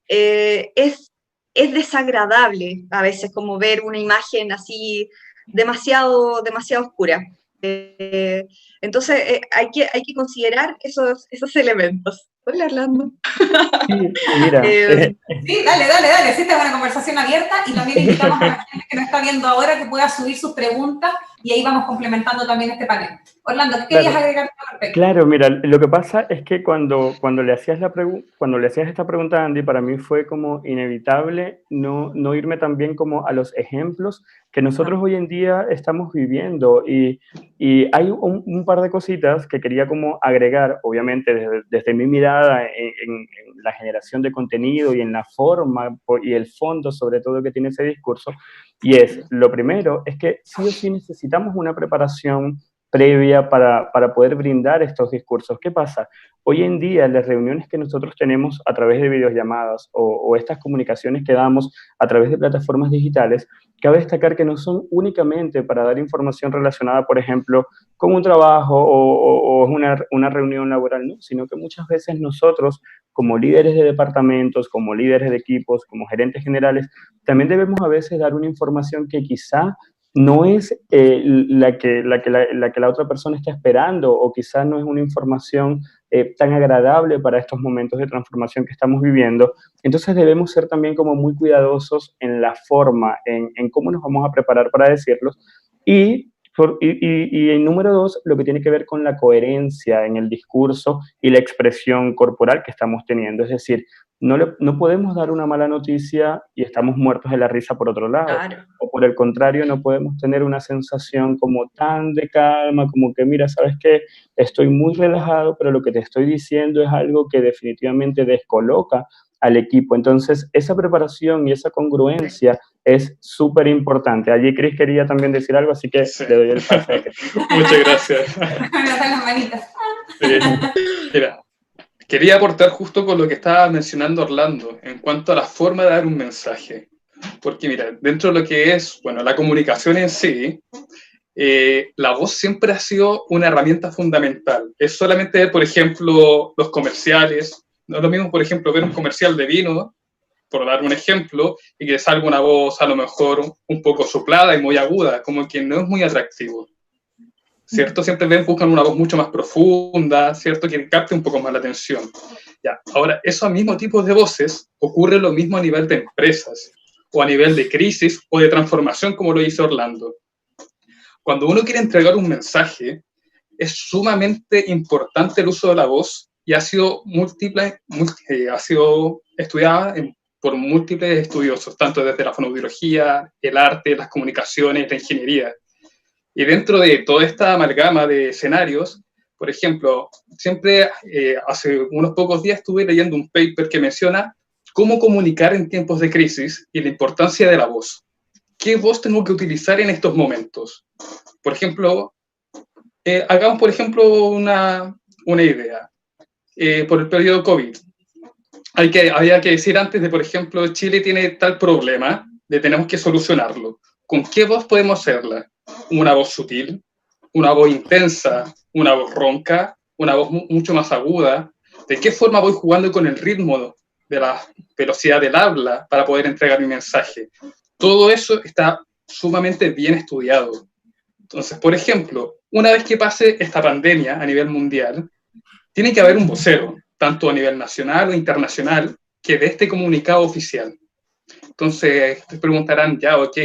es desagradable a veces como ver una imagen así demasiado oscura. Entonces hay que considerar esos elementos. Hola, Orlando. Sí, mira. Sí, dale, sí, esta es una conversación abierta y también invitamos a la gente que nos está viendo ahora que pueda subir sus preguntas y ahí vamos complementando también este panel. Orlando, ¿qué querías agregar al respecto? Claro, mira, lo que pasa es que cuando le hacías esta pregunta a Andy, para mí fue como inevitable no irme también como a los ejemplos que nosotros hoy en día estamos viviendo y hay un par de cositas que quería como agregar, obviamente desde mi mirada en la generación de contenido y en la forma y el fondo sobre todo que tiene ese discurso, y lo primero es que sí o sí necesitamos una preparación previa para poder brindar estos discursos. ¿Qué pasa? Hoy en día, las reuniones que nosotros tenemos a través de videollamadas o estas comunicaciones que damos a través de plataformas digitales, cabe destacar que no son únicamente para dar información relacionada, por ejemplo, con un trabajo o una reunión laboral, no, sino que muchas veces nosotros, como líderes de departamentos, como líderes de equipos, como gerentes generales, también debemos a veces dar una información que quizá no es la que la otra persona está esperando, o quizá no es una información tan agradable para estos momentos de transformación que estamos viviendo. Entonces debemos ser también como muy cuidadosos en la forma, en cómo nos vamos a preparar para decirlos. Y en número 2, lo que tiene que ver con la coherencia en el discurso y la expresión corporal que estamos teniendo. Es decir, no podemos dar una mala noticia y estamos muertos de la risa por otro lado. Claro. O por el contrario, no podemos tener una sensación como tan de calma, como que, mira, ¿sabes qué? Estoy muy relajado, pero lo que te estoy diciendo es algo que definitivamente descoloca al equipo. Entonces, esa preparación y esa congruencia es súper importante. Allí Cris quería también decir algo, así que Sí. le doy el pase. Muchas gracias. Me notan las manitas. Mira, quería aportar justo con lo que estaba mencionando Orlando en cuanto a la forma de dar un mensaje. Porque mira, dentro de lo que es, bueno, la comunicación en sí, la voz siempre ha sido una herramienta fundamental. Es solamente ver, por ejemplo, los comerciales. No es lo mismo, por ejemplo, ver un comercial de vino, por dar un ejemplo, y que salga una voz a lo mejor un poco soplada y muy aguda, como que no es muy atractivo, ¿cierto? Siempre buscan una voz mucho más profunda, ¿cierto? Que capte un poco más la atención. Ya. Ahora, esos mismos tipos de voces ocurre lo mismo a nivel de empresas, o a nivel de crisis o de transformación, como lo dice Orlando. Cuando uno quiere entregar un mensaje, es sumamente importante el uso de la voz y ha sido estudiada por múltiples estudiosos, tanto desde la fonoaudiología, el arte, las comunicaciones, la ingeniería. Y dentro de toda esta amalgama de escenarios, por ejemplo, siempre hace unos pocos días estuve leyendo un paper que menciona cómo comunicar en tiempos de crisis y la importancia de la voz. ¿Qué voz tengo que utilizar en estos momentos? Por ejemplo, hagamos, por ejemplo, una idea. Por el periodo COVID, había que decir antes de, por ejemplo, Chile tiene tal problema, tenemos que solucionarlo. ¿Con qué voz podemos hacerla? Una voz sutil, una voz intensa, una voz ronca, una voz mucho más aguda. ¿De qué forma voy jugando con el ritmo de la velocidad del habla para poder entregar mi mensaje? Todo eso está sumamente bien estudiado. Entonces, por ejemplo, una vez que pase esta pandemia a nivel mundial, tiene que haber un vocero, tanto a nivel nacional o internacional, que dé este comunicado oficial. Entonces, te preguntarán, ya, ok,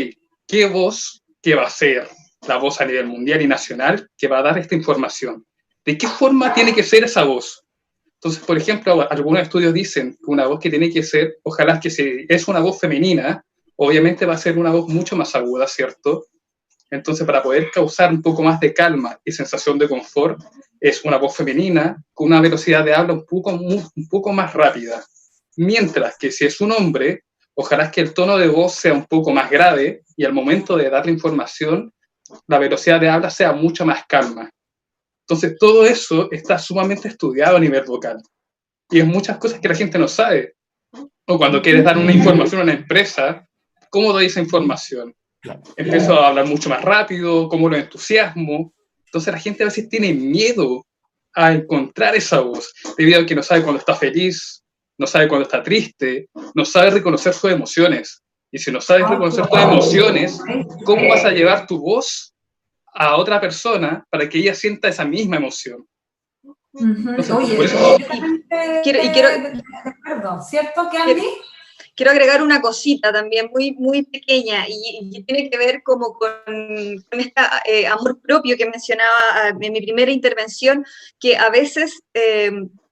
¿qué voz que va a ser la voz a nivel mundial y nacional que va a dar esta información? ¿De qué forma tiene que ser esa voz? Entonces, por ejemplo, algunos estudios dicen que una voz que tiene que ser, ojalá que si es una voz femenina, obviamente va a ser una voz mucho más aguda, ¿cierto? Entonces, para poder causar un poco más de calma y sensación de confort, es una voz femenina con una velocidad de habla un poco más rápida. Mientras que si es un hombre, ojalá que el tono de voz sea un poco más grave y al momento de dar la información, la velocidad de habla sea mucho más calma. Entonces, todo eso está sumamente estudiado a nivel vocal. Y es muchas cosas que la gente no sabe. O cuando quieres dar una información a una empresa, ¿cómo doy esa información? Empiezo a hablar mucho más rápido, cómo lo entusiasmo. Entonces la gente a veces tiene miedo a encontrar esa voz, debido a que no sabe cuándo está feliz, no sabe cuándo está triste, no sabe reconocer sus emociones. Y si no sabes reconocer tus emociones, ¿cómo vas a llevar tu voz a otra persona para que ella sienta esa misma emoción? Entonces, Oye, por eso, ¿cierto, Candy? Quiero agregar una cosita también muy, muy pequeña y tiene que ver como con este amor propio que mencionaba en mi primera intervención, que a veces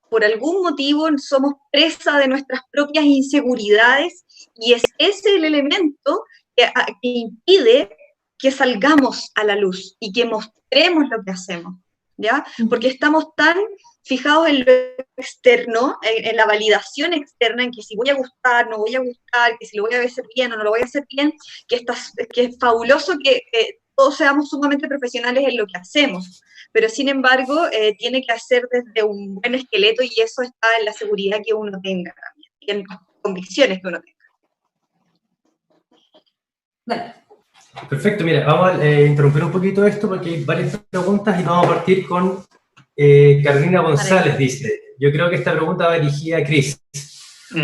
por algún motivo somos presa de nuestras propias inseguridades y es ese el elemento que impide que salgamos a la luz y que mostremos lo que hacemos, ¿ya? Porque estamos tan fijados en lo externo, en la validación externa, en que si voy a gustar, no voy a gustar, que si lo voy a hacer bien o no lo voy a hacer bien, que es fabuloso que todos seamos sumamente profesionales en lo que hacemos, pero sin embargo tiene que hacer desde un buen esqueleto y eso está en la seguridad que uno tenga también, y en las convicciones que uno tenga. Bueno. Perfecto, mira, vamos a interrumpir un poquito esto porque hay varias preguntas y vamos a partir con Carolina González, dice. Yo creo que esta pregunta va dirigida a Chris.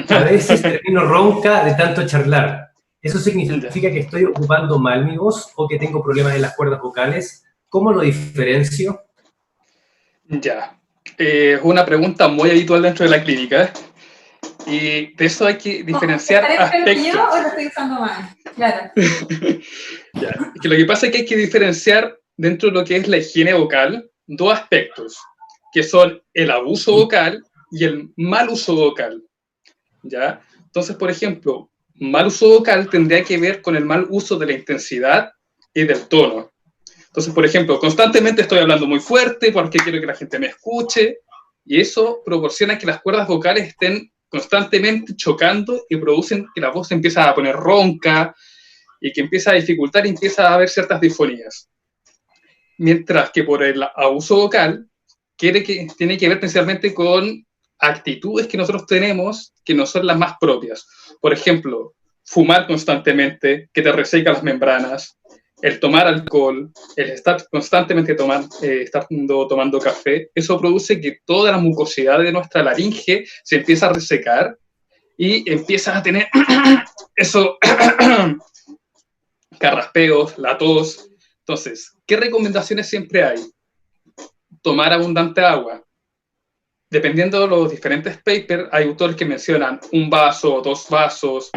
A veces termino ronca de tanto charlar. ¿Eso significa que estoy ocupando mal mi voz o que tengo problemas en las cuerdas vocales? ¿Cómo lo diferencio? Ya, es una pregunta muy habitual dentro de la clínica y de eso hay que diferenciar aspectos. ¿Yo o lo estoy usando mal? Claro. Ya, es que lo que pasa es que hay que diferenciar dentro de lo que es la higiene vocal dos aspectos, que son el abuso vocal y el mal uso vocal. ¿Ya? Entonces, por ejemplo, mal uso vocal tendría que ver con el mal uso de la intensidad y del tono. Entonces, por ejemplo, constantemente estoy hablando muy fuerte porque quiero que la gente me escuche y eso proporciona que las cuerdas vocales estén constantemente chocando y producen que la voz se empieza a poner ronca y que empieza a dificultar y empieza a haber ciertas disfonías. Mientras que por el abuso vocal tiene que ver principalmente con actitudes que nosotros tenemos que no son las más propias. Por ejemplo, fumar constantemente, que te reseca las membranas, el tomar alcohol, el estar constantemente tomando café, eso produce que toda la mucosidad de nuestra laringe se empieza a resecar y empiezas a tener eso, carraspeos, la tos. Entonces, ¿qué recomendaciones siempre hay? Tomar abundante agua. Dependiendo de los diferentes papers, hay autores que mencionan 1 vaso, 2 vasos,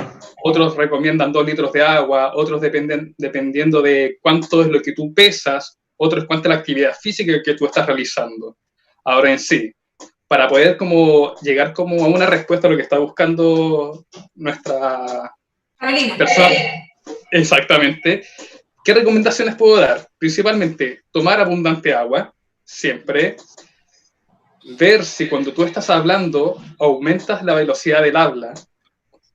otros recomiendan 2 litros de agua, otros dependiendo de cuánto es lo que tú pesas, otros cuánta es la actividad física que tú estás realizando. Ahora en sí, para poder llegar a una respuesta a lo que está buscando nuestra persona, exactamente, ¿qué recomendaciones puedo dar? Principalmente, tomar abundante agua, siempre. Ver si cuando tú estás hablando aumentas la velocidad del habla.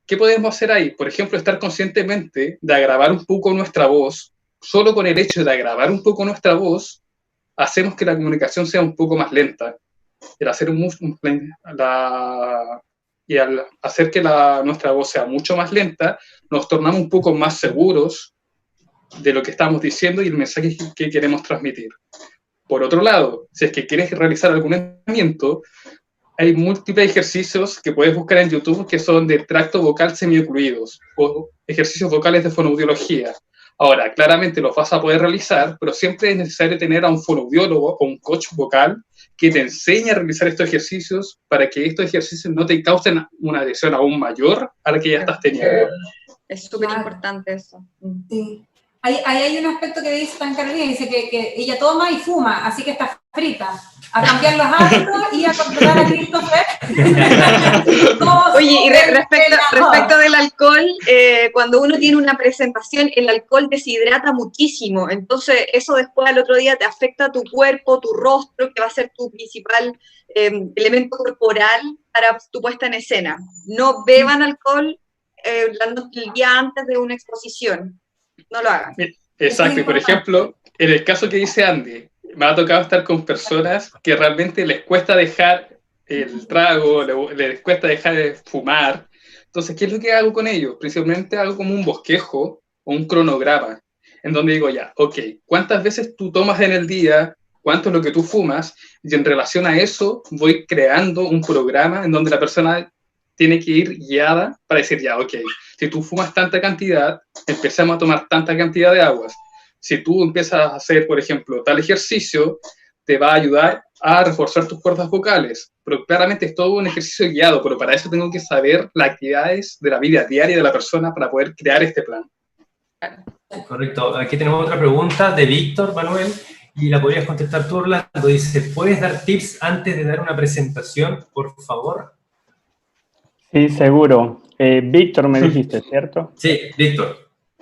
¿Qué podemos hacer ahí? Por ejemplo, estar conscientemente de agravar un poco nuestra voz. Solo con el hecho de agravar un poco nuestra voz, hacemos que la comunicación sea un poco más lenta. Y al hacer que nuestra voz sea mucho más lenta, nos tornamos un poco más seguros de lo que estamos diciendo y el mensaje que queremos transmitir. Por otro lado, si es que quieres realizar algún entrenamiento, hay múltiples ejercicios que puedes buscar en YouTube que son de tracto vocal semiocluidos o ejercicios vocales de fonoaudiología. Ahora, claramente los vas a poder realizar, pero siempre es necesario tener a un fonoaudiólogo o un coach vocal que te enseñe a realizar estos ejercicios para que estos ejercicios no te causen una adhesión aún mayor a la que ya estás teniendo. Es súper importante eso. Sí. Ahí hay un aspecto que dice tan Carolina, dice que ella toma y fuma, así que está frita. A cambiar los hábitos y a contratar a Christopher. Oye, y respecto del alcohol, cuando uno tiene una presentación, el alcohol deshidrata muchísimo. Entonces, eso después al otro día te afecta a tu cuerpo, tu rostro, que va a ser tu principal elemento corporal para tu puesta en escena. No beban alcohol el día antes de una exposición. No lo hagan. Exacto, y por ejemplo, en el caso que dice Andy, me ha tocado estar con personas que realmente les cuesta dejar el trago, les cuesta dejar de fumar. Entonces, ¿qué es lo que hago con ellos? Principalmente hago como un bosquejo o un cronograma, en donde digo ya, ok, ¿cuántas veces tú tomas en el día? ¿Cuánto es lo que tú fumas? Y en relación a eso, voy creando un programa en donde la persona tiene que ir guiada para decir ya, ok, si tú fumas tanta cantidad, empecemos a tomar tanta cantidad de aguas. Si tú empiezas a hacer, por ejemplo, tal ejercicio, te va a ayudar a reforzar tus cuerdas vocales. Pero claramente es todo un ejercicio guiado, pero para eso tengo que saber las actividades de la vida diaria de la persona para poder crear este plan. Correcto. Aquí tenemos otra pregunta de Víctor Manuel y la podrías contestar tú, Orlando. Dice, ¿puedes dar tips antes de dar una presentación, por favor? Sí, seguro. Víctor me dijiste, ¿cierto? Sí, Víctor.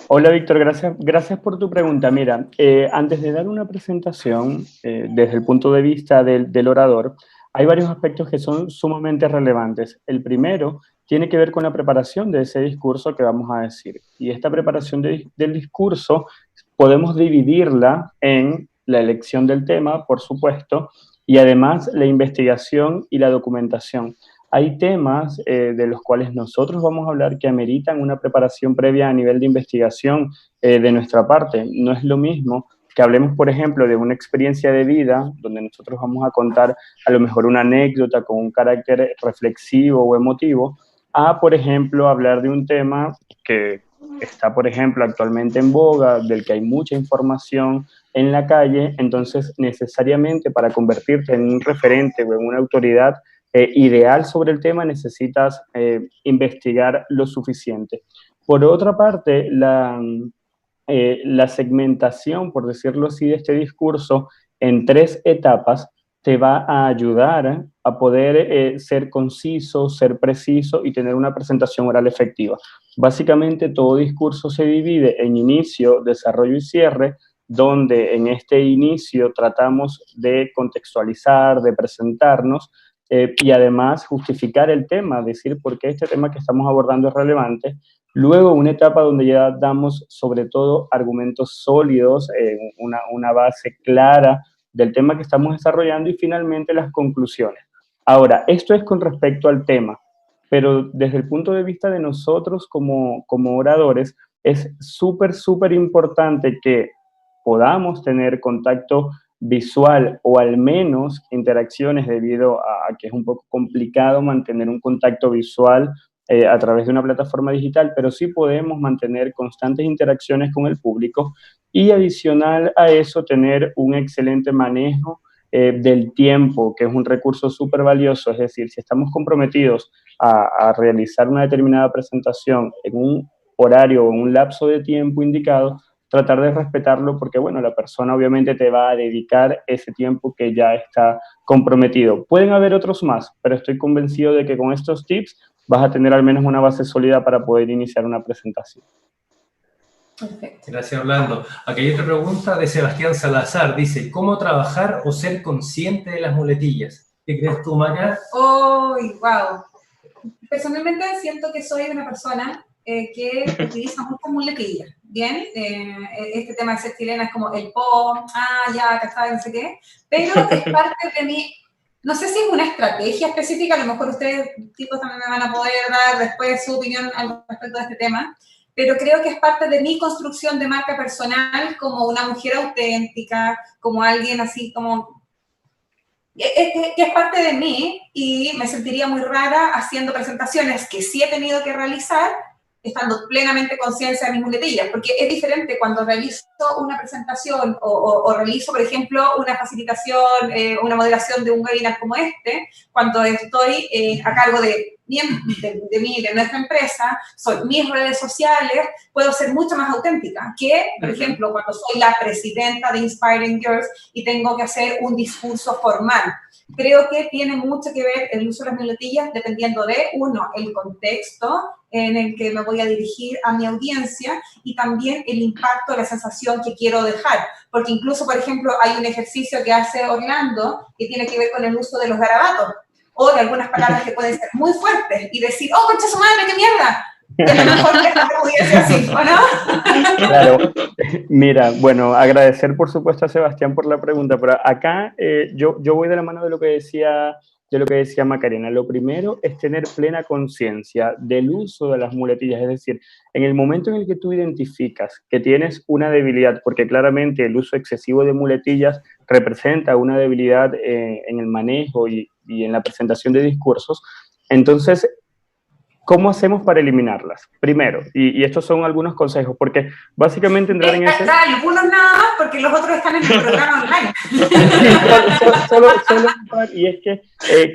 Hola, Víctor, gracias por tu pregunta. Mira, antes de dar una presentación, desde el punto de vista del orador, hay varios aspectos que son sumamente relevantes. El primero tiene que ver con la preparación de ese discurso que vamos a decir. Y esta preparación del discurso podemos dividirla en la elección del tema, por supuesto, y además la investigación y la documentación. Hay temas de los cuales nosotros vamos a hablar que ameritan una preparación previa a nivel de investigación de nuestra parte. No es lo mismo que hablemos, por ejemplo, de una experiencia de vida, donde nosotros vamos a contar a lo mejor una anécdota con un carácter reflexivo o emotivo, a, por ejemplo, hablar de un tema que está, por ejemplo, actualmente en boga, del que hay mucha información en la calle. Entonces necesariamente para convertirte en un referente o en una autoridad ideal sobre el tema necesitas investigar lo suficiente. Por otra parte, la segmentación, por decirlo así, de este discurso en 3 etapas te va a ayudar a poder ser conciso, ser preciso y tener una presentación oral efectiva. Básicamente todo discurso se divide en inicio, desarrollo y cierre, donde en este inicio tratamos de contextualizar, de presentarnos y además justificar el tema, decir por qué este tema que estamos abordando es relevante. Luego una etapa donde ya damos sobre todo argumentos sólidos, una base clara del tema que estamos desarrollando y finalmente las conclusiones. Ahora, esto es con respecto al tema, pero desde el punto de vista de nosotros como oradores, es súper importante que podamos tener contacto visual o al menos interacciones debido a que es un poco complicado mantener un contacto visual a través de una plataforma digital, pero sí podemos mantener constantes interacciones con el público y adicional a eso tener un excelente manejo del tiempo, que es un recurso súper valioso. Es decir, si estamos comprometidos a realizar una determinada presentación en un horario o en un lapso de tiempo indicado, tratar de respetarlo porque, bueno, la persona obviamente te va a dedicar ese tiempo que ya está comprometido. Pueden haber otros más, pero estoy convencido de que con estos tips vas a tener al menos una base sólida para poder iniciar una presentación. Perfecto. Gracias, Orlando. Aquí hay otra pregunta de Sebastián Salazar. Dice, ¿cómo trabajar o ser consciente de las muletillas? ¿Qué crees tú, Maca? ¡Oh, wow! Personalmente siento que soy una persona que utiliza muchas muletillas, ¿bien? Este tema de ser chilena es como el po, ya, acá está, no sé qué, pero es parte de mí. No sé si es una estrategia específica, a lo mejor ustedes, chicos, también me van a poder dar después su opinión al respecto de este tema, pero creo que es parte de mi construcción de marca personal como una mujer auténtica, como alguien así como... que es parte de mí y me sentiría muy rara haciendo presentaciones que sí he tenido que realizar, estando plenamente consciente de mis muletillas, porque es diferente cuando realizo una presentación o realizo, por ejemplo, una facilitación, una moderación de un webinar como este, cuando estoy a cargo de nuestra empresa, son mis redes sociales, puedo ser mucho más auténtica que, por ejemplo, cuando soy la presidenta de Inspiring Girls y tengo que hacer un discurso formal. Creo que tiene mucho que ver el uso de las muletillas dependiendo de, uno, el contexto en el que me voy a dirigir a mi audiencia y también el impacto, la sensación que quiero dejar. Porque incluso, por ejemplo, hay un ejercicio que hace Orlando que tiene que ver con el uso de los garabatos o de algunas palabras que pueden ser muy fuertes y decir, ¡oh, concha su madre, qué mierda! Es lo mejor que esta pudiese así, ¿o no? Claro. Mira, bueno, agradecer por supuesto a Sebastián por la pregunta, pero acá yo voy de la mano de lo que decía Macarena. Lo primero es tener plena conciencia del uso de las muletillas, es decir, en el momento en el que tú identificas que tienes una debilidad, porque claramente el uso excesivo de muletillas representa una debilidad en el manejo y en la presentación de discursos, entonces, ¿cómo hacemos para eliminarlas? Primero, y estos son algunos consejos, porque básicamente entrar en ese... Algunos nada más, porque los otros están en el programa online. solo un par, y es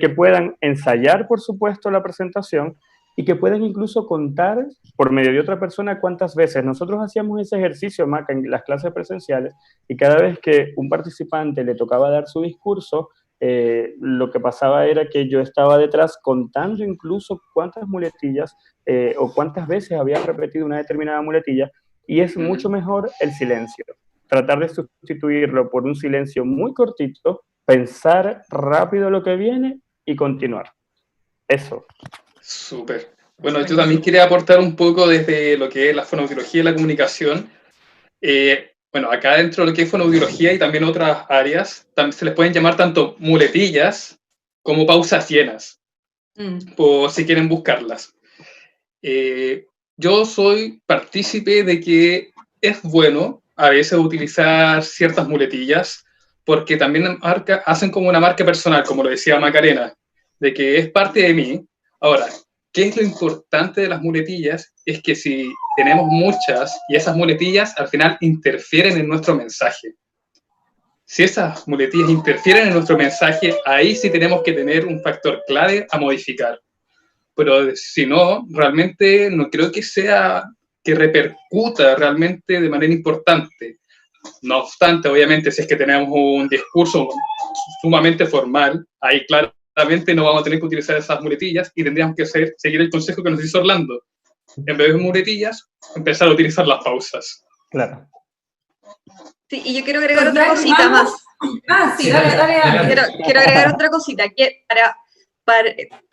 que puedan ensayar, por supuesto, la presentación y que puedan incluso contar por medio de otra persona cuántas veces. Nosotros hacíamos ese ejercicio, Maca, en las clases presenciales, y cada vez que un participante le tocaba dar su discurso, lo que pasaba era que yo estaba detrás contando incluso cuántas muletillas o cuántas veces había repetido una determinada muletilla, y es mucho mejor el silencio. Tratar de sustituirlo por un silencio muy cortito, pensar rápido lo que viene y continuar. Eso. Súper. Bueno, yo también quería aportar un poco desde lo que es la fonoaudiología y la comunicación. Bueno, acá dentro de lo que es fonoaudiología y también otras áreas, también se les pueden llamar tanto muletillas como pausas llenas, por si quieren buscarlas. Yo soy partícipe de que es bueno a veces utilizar ciertas muletillas porque también hacen como una marca personal, como lo decía Macarena, de que es parte de mí. Ahora, ¿qué es lo importante de las muletillas? Es que si tenemos muchas y esas muletillas al final interfieren en nuestro mensaje. Si esas muletillas interfieren en nuestro mensaje, ahí sí tenemos que tener un factor clave a modificar. Pero si no, realmente no creo que sea que repercuta realmente de manera importante. No obstante, obviamente, si es que tenemos un discurso sumamente formal, ahí claramente no vamos a tener que utilizar esas muletillas y tendríamos que seguir el consejo que nos hizo Orlando. En vez de muletillas, empezar a utilizar las pausas. Claro. Sí, y yo quiero agregar otra cosita más. Sí, dale. Quiero agregar otra cosita, que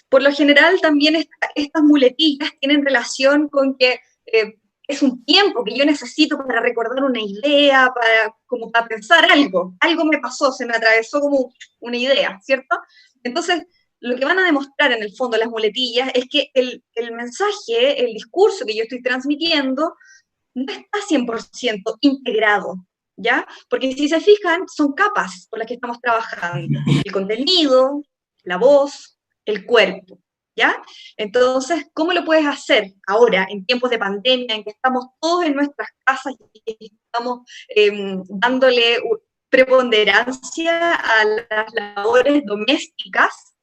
por lo general también estas muletillas tienen relación con que es un tiempo que yo necesito para recordar una idea, como para pensar algo. Algo me pasó, se me atravesó como una idea, ¿cierto? Entonces, lo que van a demostrar en el fondo las muletillas es que el mensaje, el discurso que yo estoy transmitiendo no está 100% integrado, ¿ya? Porque si se fijan, son capas por las que estamos trabajando. El contenido, la voz, el cuerpo, ¿ya? Entonces, ¿cómo lo puedes hacer ahora, en tiempos de pandemia, en que estamos todos en nuestras casas y estamos dándole preponderancia a las labores domésticas?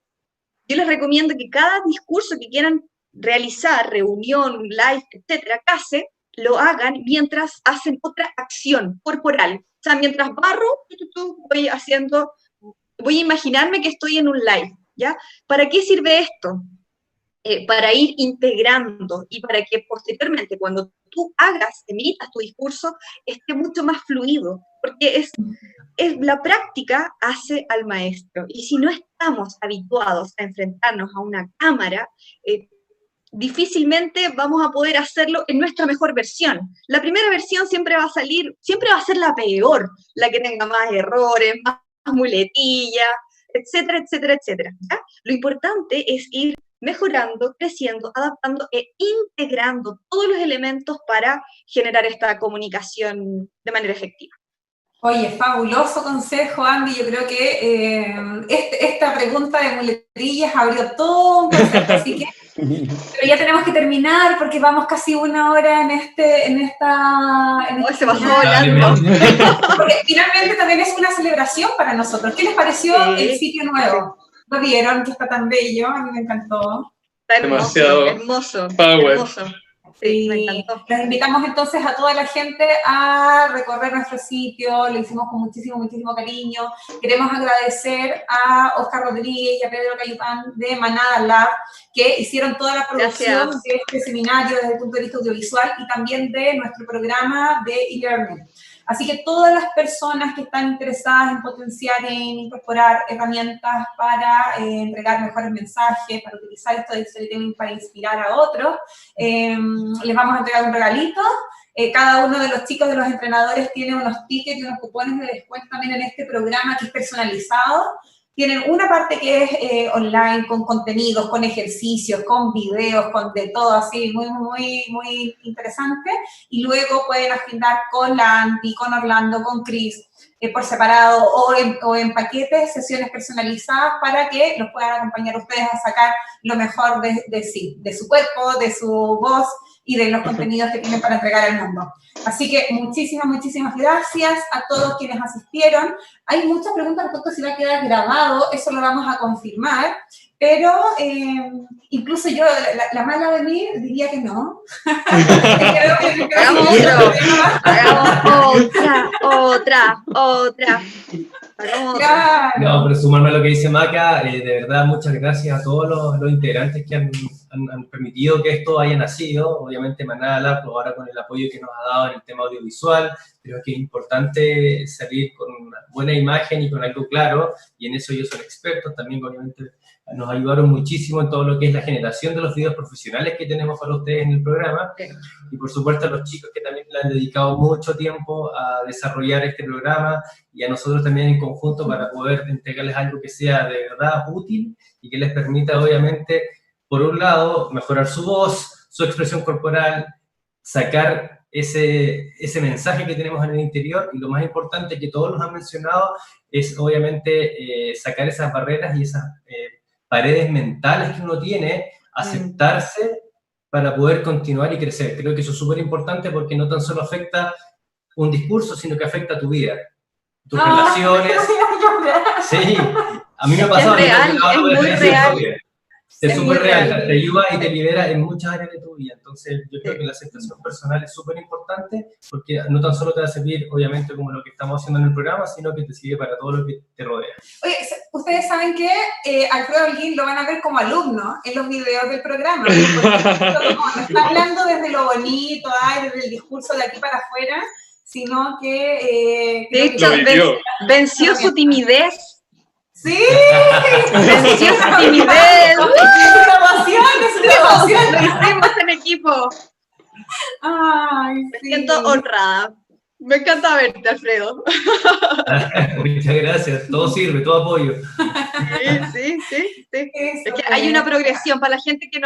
Yo les recomiendo que cada discurso que quieran realizar, reunión, live, etcétera, lo hagan mientras hacen otra acción corporal. O sea, mientras barro, voy a imaginarme que estoy en un live, ¿ya? ¿Para qué sirve esto? Para ir integrando y para que posteriormente, cuando tú emitas tu discurso, esté mucho más fluido, porque la práctica hace al maestro, y si no estamos habituados a enfrentarnos a una cámara, difícilmente vamos a poder hacerlo en nuestra mejor versión. La primera versión siempre va a ser la peor, la que tenga más errores, más muletillas, etcétera, etcétera, etcétera, ¿ya? Lo importante es ir mejorando, creciendo, adaptando e integrando todos los elementos para generar esta comunicación de manera efectiva. Oye, fabuloso consejo, Andy. Yo creo que esta pregunta de muletillas abrió todo un concepto, así que pero ya tenemos que terminar porque vamos casi una hora se pasó volando. Porque finalmente también es una celebración para nosotros. ¿Qué les pareció el sitio nuevo? ¿Lo vieron? Que está tan bello, a mí me encantó. Está hermoso, hermoso. Hermoso. Sí, me encantó. Les invitamos entonces a toda la gente a recorrer nuestro sitio, lo hicimos con muchísimo, muchísimo cariño. Queremos agradecer a Oscar Rodríguez y a Pedro Cayupán de Manada Lab, que hicieron toda la producción de este seminario desde el punto de vista audiovisual y también de nuestro programa de e-learning. Así que todas las personas que están interesadas en potenciar, en incorporar herramientas para entregar mejores mensajes, para utilizar esto de storytelling para inspirar a otros, les vamos a entregar un regalito. Cada uno de los chicos de los entrenadores tiene unos tickets y unos cupones de descuento también en este programa que es personalizado. Tienen una parte que es online, con contenidos, con ejercicios, con videos, con de todo así, muy, muy, muy interesante. Y luego pueden agendar con la Andy, con Orlando, con Chris, por separado o en paquetes, sesiones personalizadas para que los puedan acompañar ustedes a sacar lo mejor de sí, de su cuerpo, de su voz y de los contenidos que tienen para entregar al mundo. Así que muchísimas, muchísimas gracias a todos quienes asistieron. Hay muchas preguntas respecto a si va a quedar grabado, eso lo vamos a confirmar, pero incluso yo, la mala de mí, diría que no. Hagamos otra. Claro. No, pero sumarme a lo que dice Maca, de verdad muchas gracias a todos los integrantes que han permitido que esto haya nacido. Obviamente Manada Lab ahora con el apoyo que nos ha dado en el tema audiovisual, creo que es importante salir con una buena imagen y con algo claro, y en eso ellos son expertos. También obviamente nos ayudaron muchísimo en todo lo que es la generación de los videos profesionales que tenemos para ustedes en el programa, y por supuesto a los chicos que también le han dedicado mucho tiempo a desarrollar este programa, y a nosotros también en conjunto para poder entregarles algo que sea de verdad útil y que les permita obviamente, por un lado, mejorar su voz, su expresión corporal, sacar ese mensaje que tenemos en el interior, y lo más importante que todos nos han mencionado es obviamente sacar esas barreras y esas paredes mentales que uno tiene, aceptarse para poder continuar y crecer. Creo que eso es súper importante porque no tan solo afecta un discurso, sino que afecta tu vida, tus relaciones. Sí, a mí me ha pasado. Es real, es muy real. Es súper real, te ayuda y te libera en muchas áreas de tu vida. Entonces, yo creo que la aceptación personal es súper importante, porque no tan solo te va a servir, obviamente, como lo que estamos haciendo en el programa, sino que te sirve para todo lo que te rodea. Oye, ustedes saben que Alfredo Holguín lo van a ver como alumno en los videos del programa, porque no está hablando desde lo bonito, desde el discurso de aquí para afuera, sino que... de hecho, venció su timidez. ¡Sí! ¡Venció su timidez! ¡Es una emoción! Lo hicimos en equipo. Ay, Me siento honrada. Me encanta verte, Alfredo. Muchas gracias. Todo sirve, todo apoyo. Sí. Eso, es que hay una progresión. Para la gente que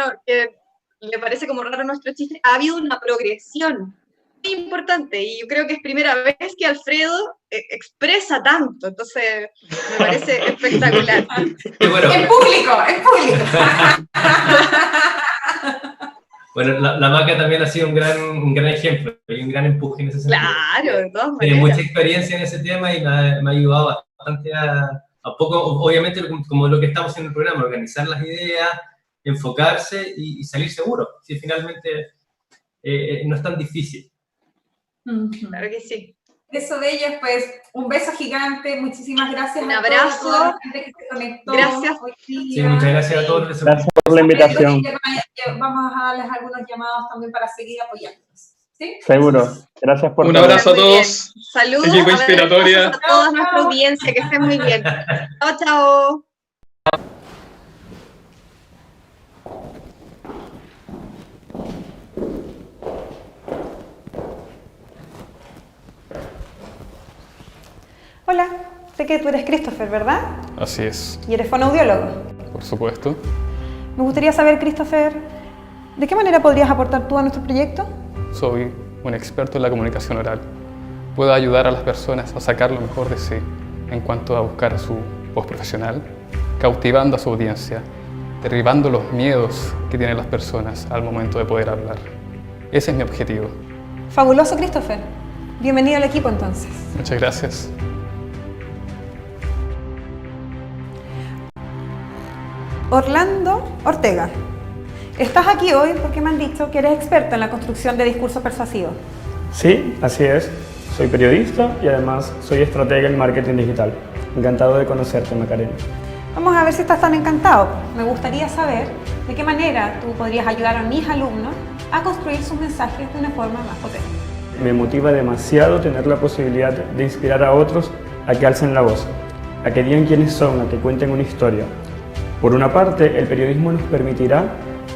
le parece como raro nuestro chiste, ha habido una progresión muy importante, y yo creo que es primera vez que Alfredo expresa tanto, entonces me parece espectacular. Bueno, en público. Bueno, la Maca también ha sido un gran ejemplo y un gran empuje en ese sentido. Claro, de todas maneras. Tiene mucha experiencia en ese tema y me ha ayudado bastante a poco, obviamente, como lo que estamos en el programa, organizar las ideas, enfocarse y salir seguro. Si finalmente no es tan difícil. Claro que sí. Eso de ellos, pues, un beso gigante, muchísimas gracias. Un abrazo. A toda la gente que se conectó. Gracias. Sí, muchas gracias a todos. Gracias por la invitación. Vamos a darles algunos llamados también para seguir apoyándonos. ¿Sí? Seguro. Gracias por un abrazo a todos. Saludos Equipo Inspiratoria. a toda nuestra audiencia, que estén muy bien. Chao, chao. Hola, sé que tú eres Christopher, ¿verdad? Así es, Y eres fonoaudiólogo. por supuesto. Me gustaría saber, Christopher, ¿de qué manera podrías aportar tú a nuestro proyecto? Soy un experto en la comunicación oral. Puedo ayudar a las personas a sacar lo mejor de sí en cuanto a buscar su voz profesional, cautivando a su audiencia, derribando los miedos que tienen las personas al momento de poder hablar. Ese es mi objetivo. Fabuloso, Christopher. Bienvenido al equipo, entonces. Muchas gracias. Orlando Ortega, estás aquí hoy porque me han dicho que eres experto en la construcción de discursos persuasivos. Sí, así es. Soy periodista y además soy estratega en marketing digital. Encantado de conocerte, Macarena. Vamos a ver si estás tan encantado. Me gustaría saber de qué manera tú podrías ayudar a mis alumnos a construir sus mensajes de una forma más potente. Me motiva demasiado tener la posibilidad de inspirar a otros a que alcen la voz, a que digan quiénes son, a que cuenten una historia. Por una parte, el periodismo nos permitirá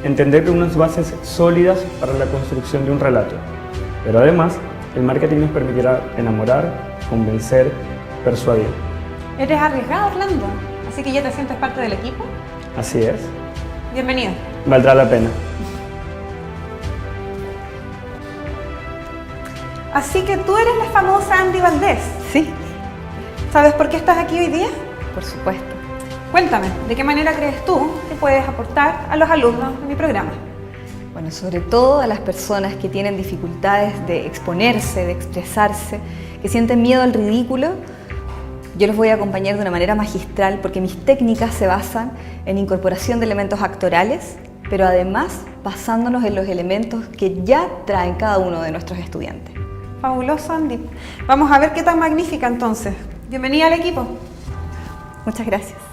entender unas bases sólidas para la construcción de un relato. Pero además, el marketing nos permitirá enamorar, convencer, persuadir. Eres arriesgado, Orlando, así que ya te sientes parte del equipo. Así es. Bienvenido. Valdrá la pena. Así que tú eres la famosa Andy Valdés. Sí, ¿Sabes por qué estás aquí hoy día? por supuesto. Cuéntame, ¿de qué manera crees tú que puedes aportar a los alumnos de mi programa? Bueno, sobre todo a las personas que tienen dificultades de exponerse, de expresarse, que sienten miedo al ridículo, yo los voy a acompañar de una manera magistral porque mis técnicas se basan en incorporación de elementos actorales, pero además basándonos en los elementos que ya traen cada uno de nuestros estudiantes. Fabuloso, Andy. Vamos a ver qué tan magnífica entonces. Bienvenida al equipo. Muchas gracias.